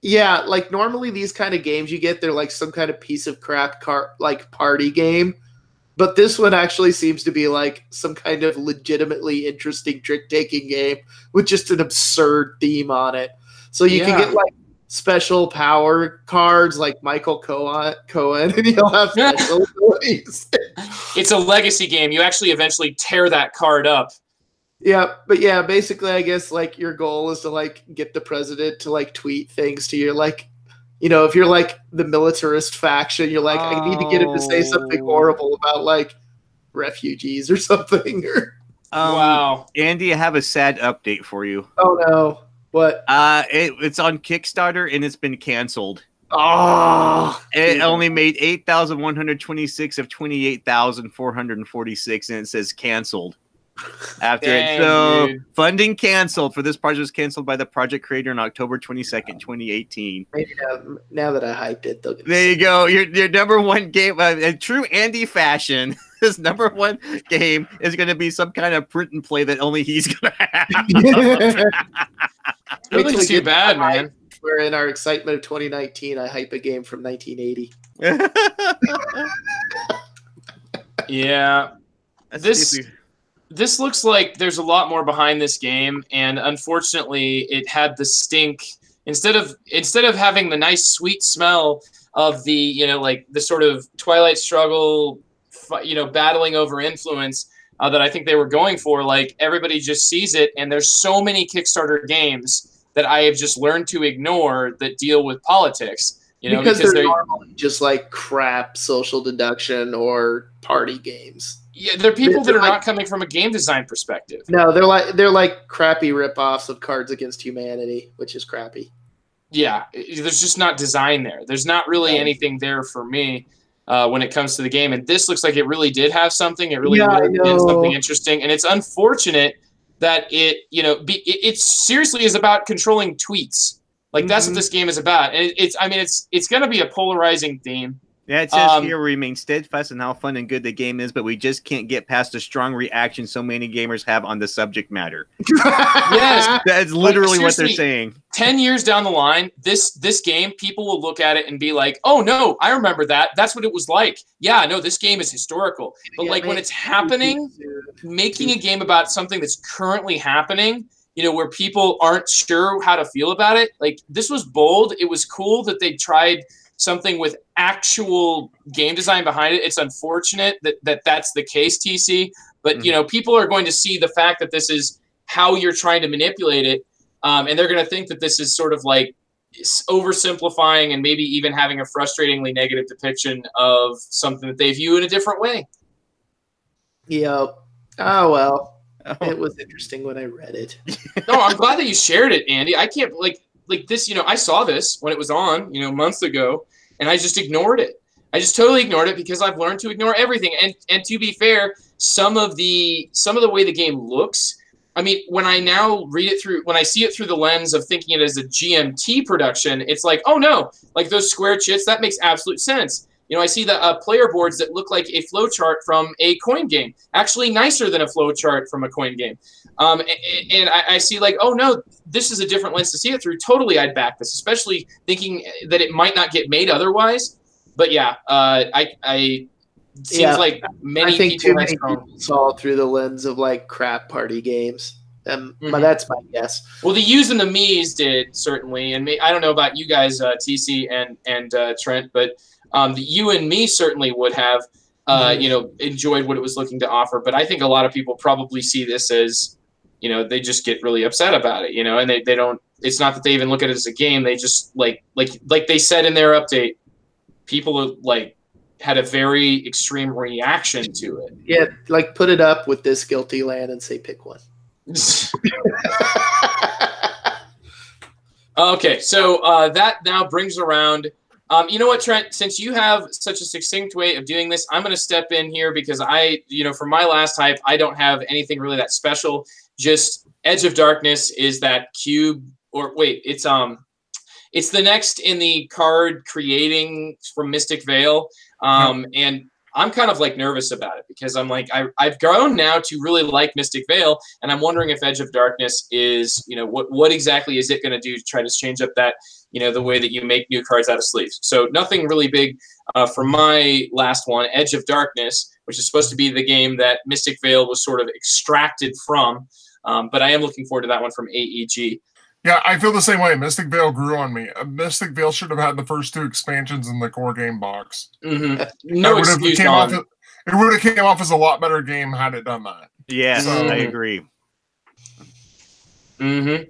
yeah, like normally these kind of games you get, they're like some kind of piece of crap like party game. But this one actually seems to be like some kind of legitimately interesting trick-taking game with just an absurd theme on it. So you can get like special power cards like Michael Cohen, and he'll have special abilities. It's a legacy game. You actually eventually tear that card up. Yeah, but yeah, basically, I guess like your goal is to like get the president to like tweet things to you, like, you know, if you're like the militarist faction, you're like, I need to get him to say something horrible about like refugees or something. Wow, Andy, I have a sad update for you. Oh no, what? It's on Kickstarter and it's been canceled. Oh, it only made 8,126 of 28,446, and it says canceled. After Dang, it, so dude. Funding canceled for this project was canceled by the project creator on October 22nd, 2018. Maybe now that I hyped it, they'll get there you go. Your number one game, in true Andy fashion. His number one game is going to be some kind of print and play that only he's going to have. Really too bad, man. Where in our excitement of 2019, I hype a game from 1980. Yeah, this looks like there's a lot more behind this game, and unfortunately, it had the stink. Instead of having the nice sweet smell of the, you know, like the sort of Twilight Struggle, you know, battling over influence that I think they were going for, like everybody just sees it, and there's so many Kickstarter games that I have just learned to ignore that deal with politics. You know, because they're normally just like crap social deduction or party games. Yeah, they're people that are not coming from a game design perspective. No, they're like crappy ripoffs of Cards Against Humanity, which is crappy. Yeah, there's just not design there. There's not really anything there for me when it comes to the game. And this looks like it really did have something. It really did something interesting. And it's unfortunate that it, you know, it seriously is about controlling tweets. Like that's what this game is about. And it's going to be a polarizing theme. Yeah, it says here we remain steadfast in how fun and good the game is, but we just can't get past the strong reaction so many gamers have on the subject matter. Yes, that's literally what they're saying. 10 years down the line, this game, people will look at it and be like, "Oh no, I remember that. That's what it was like." Yeah, no, this game is historical. But like when it's happening, making a game about something that's currently happening, you know, where people aren't sure how to feel about it, like this was bold. It was cool that they tried something with actual game design behind it. It's unfortunate that that's the case, TC. But, you know, people are going to see the fact that this is how you're trying to manipulate it. And they're going to think that this is sort of like oversimplifying and maybe even having a frustratingly negative depiction of something that they view in a different way. Yep. Oh, well. It was interesting when I read it. No, I'm glad that you shared it, Andy. I can't, like this, you know, I saw this when it was on, you know, months ago, and I just ignored it. I just totally ignored it because I've learned to ignore everything. And to be fair, some of the way the game looks, I mean, when I now read it through, when I see it through the lens of thinking it as a GMT production, it's like, oh no, like those square chits, that makes absolute sense. You know, I see the player boards that look like a flowchart from a coin game, actually nicer than a flowchart from a coin game. And I see like, oh no, this is a different lens to see it through. Totally, I'd back this, especially thinking that it might not get made otherwise. But yeah, it seems like many people saw it through the lens of like crap party games. But that's my guess. Well, the yous and the me's did certainly, and I don't know about you guys, TC and Trent, but the you and me certainly would have, you know, enjoyed what it was looking to offer. But I think a lot of people probably see this as, you know, they just get really upset about it, you know, and they don't. It's not that they even look at it as a game. They just like they said in their update, people like had a very extreme reaction to it. Yeah, like put it up with this guilty land and say pick one. Okay, so that now brings around. You know what, Trent? Since you have such a succinct way of doing this, I'm going to step in here because you know, for my last hype, I don't have anything really that special. Just Edge of Darkness is that cube, or wait, it's the next in the card creating from Mystic Vale, and I'm kind of like nervous about it because I'm like I've grown now to really like Mystic Vale, and I'm wondering if Edge of Darkness is, you know, what exactly is it going to do to try to change up that, you know, the way that you make new cards out of sleeves. So nothing really big for my last one, Edge of Darkness, which is supposed to be the game that Mystic Vale was sort of extracted from, but I am looking forward to that one from AEG. Yeah, I feel the same way. Mystic Vale grew on me. Mystic Vale should have had the first 2 expansions in the core game box. Mm-hmm. No excuse it would have came off as a lot better game had it done that. Yes, I agree. Mm-hmm.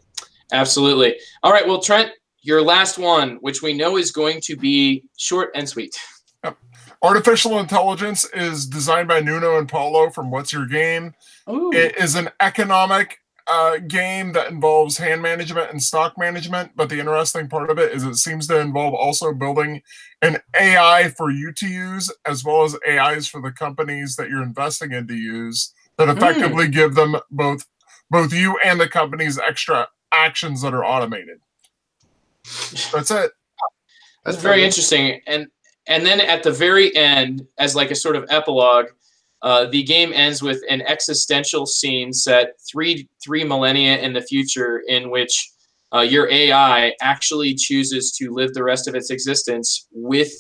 Absolutely. All right, well, Trent, your last one, which we know is going to be short and sweet. Yep. Artificial Intelligence is designed by Nuno and Paulo from What's Your Game. Ooh. It is an economic game that involves hand management and stock management, but the interesting part of it is it seems to involve also building an AI for you to use, as well as AIs for the companies that you're investing in to use, that effectively give them both you and the companies extra actions that are automated. That's it. That's very interesting. And then at the very end, as like a sort of epilogue, the game ends with an existential scene set three millennia in the future, in which your AI actually chooses to live the rest of its existence with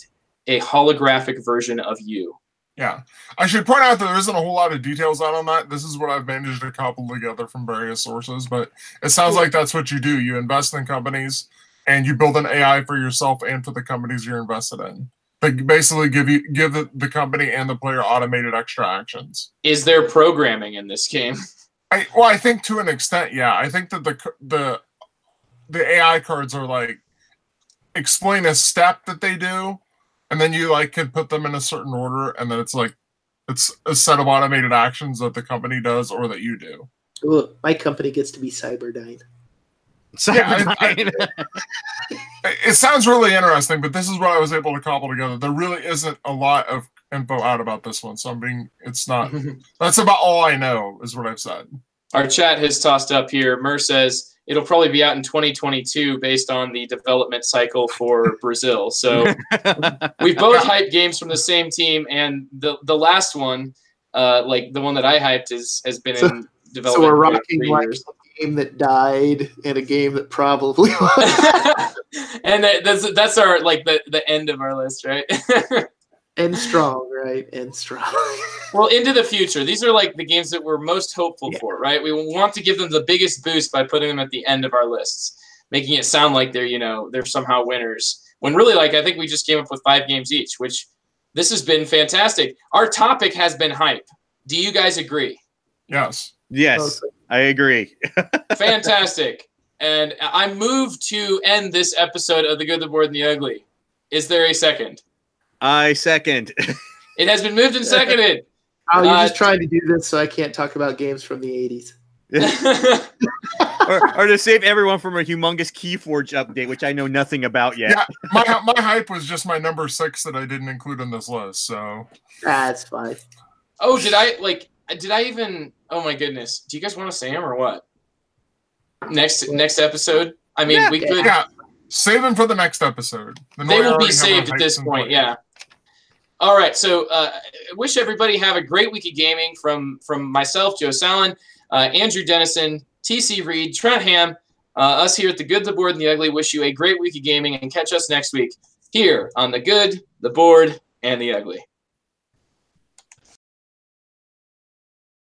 a holographic version of you. Yeah. I should point out that there isn't a whole lot of details out on that. This is what I've managed to cobble together from various sources, but it sounds like that's what you do. You invest in companies and you build an AI for yourself and for the companies you're invested in. They basically give the company and the player automated extra actions. Is there programming in this game? I think to an extent, yeah. I think that the AI cards are like explain a step that they do, and then you like can put them in a certain order, and then it's a set of automated actions that the company does or that you do. Ooh, my company gets to be Cyberdyne. It sounds really interesting, but this is what I was able to cobble together. There really isn't a lot of info out about this one, so it's not. That's about all I know, is what I've said. Our chat has tossed up here. Mer says it'll probably be out in 2022 based on the development cycle for Brazil. So we've both hyped games from the same team, and the last one, like the one that I hyped, has been in development. So we're rocking for 3 like years. a game that died and a game that probably was. And that's our like the end of our list, right? And strong, right? And strong. Well, into the future. These are like the games that we're most hopeful for, right? We want to give them the biggest boost by putting them at the end of our lists, making it sound like they're somehow winners. When really, like, I think we just came up with 5 games each, which this has been fantastic. Our topic has been hype. Do you guys agree? Yes. Yes, I agree. Fantastic. And I move to end this episode of The Good, the Bored, and the Ugly. Is there a second? I second. It has been moved and seconded. Oh, you're just trying to do this so I can't talk about games from the 80s. or to save everyone from a humongous Keyforge update, which I know nothing about yet. Yeah, my hype was just my number 6 that I didn't include in this list. So that's fine. Oh, did I even? Oh my goodness! Do you guys want to say them or what? Next episode. I mean, we could. Yeah, save them for the next episode. They will be saved at this point. Yeah. All right. So, wish everybody have a great week of gaming from myself, Joe Sallin, Andrew Dennison, TC Reed, Trent Ham, us here at The Good, the Bored, and the Ugly. Wish you a great week of gaming, and catch us next week here on The Good, the Bored, and the Ugly.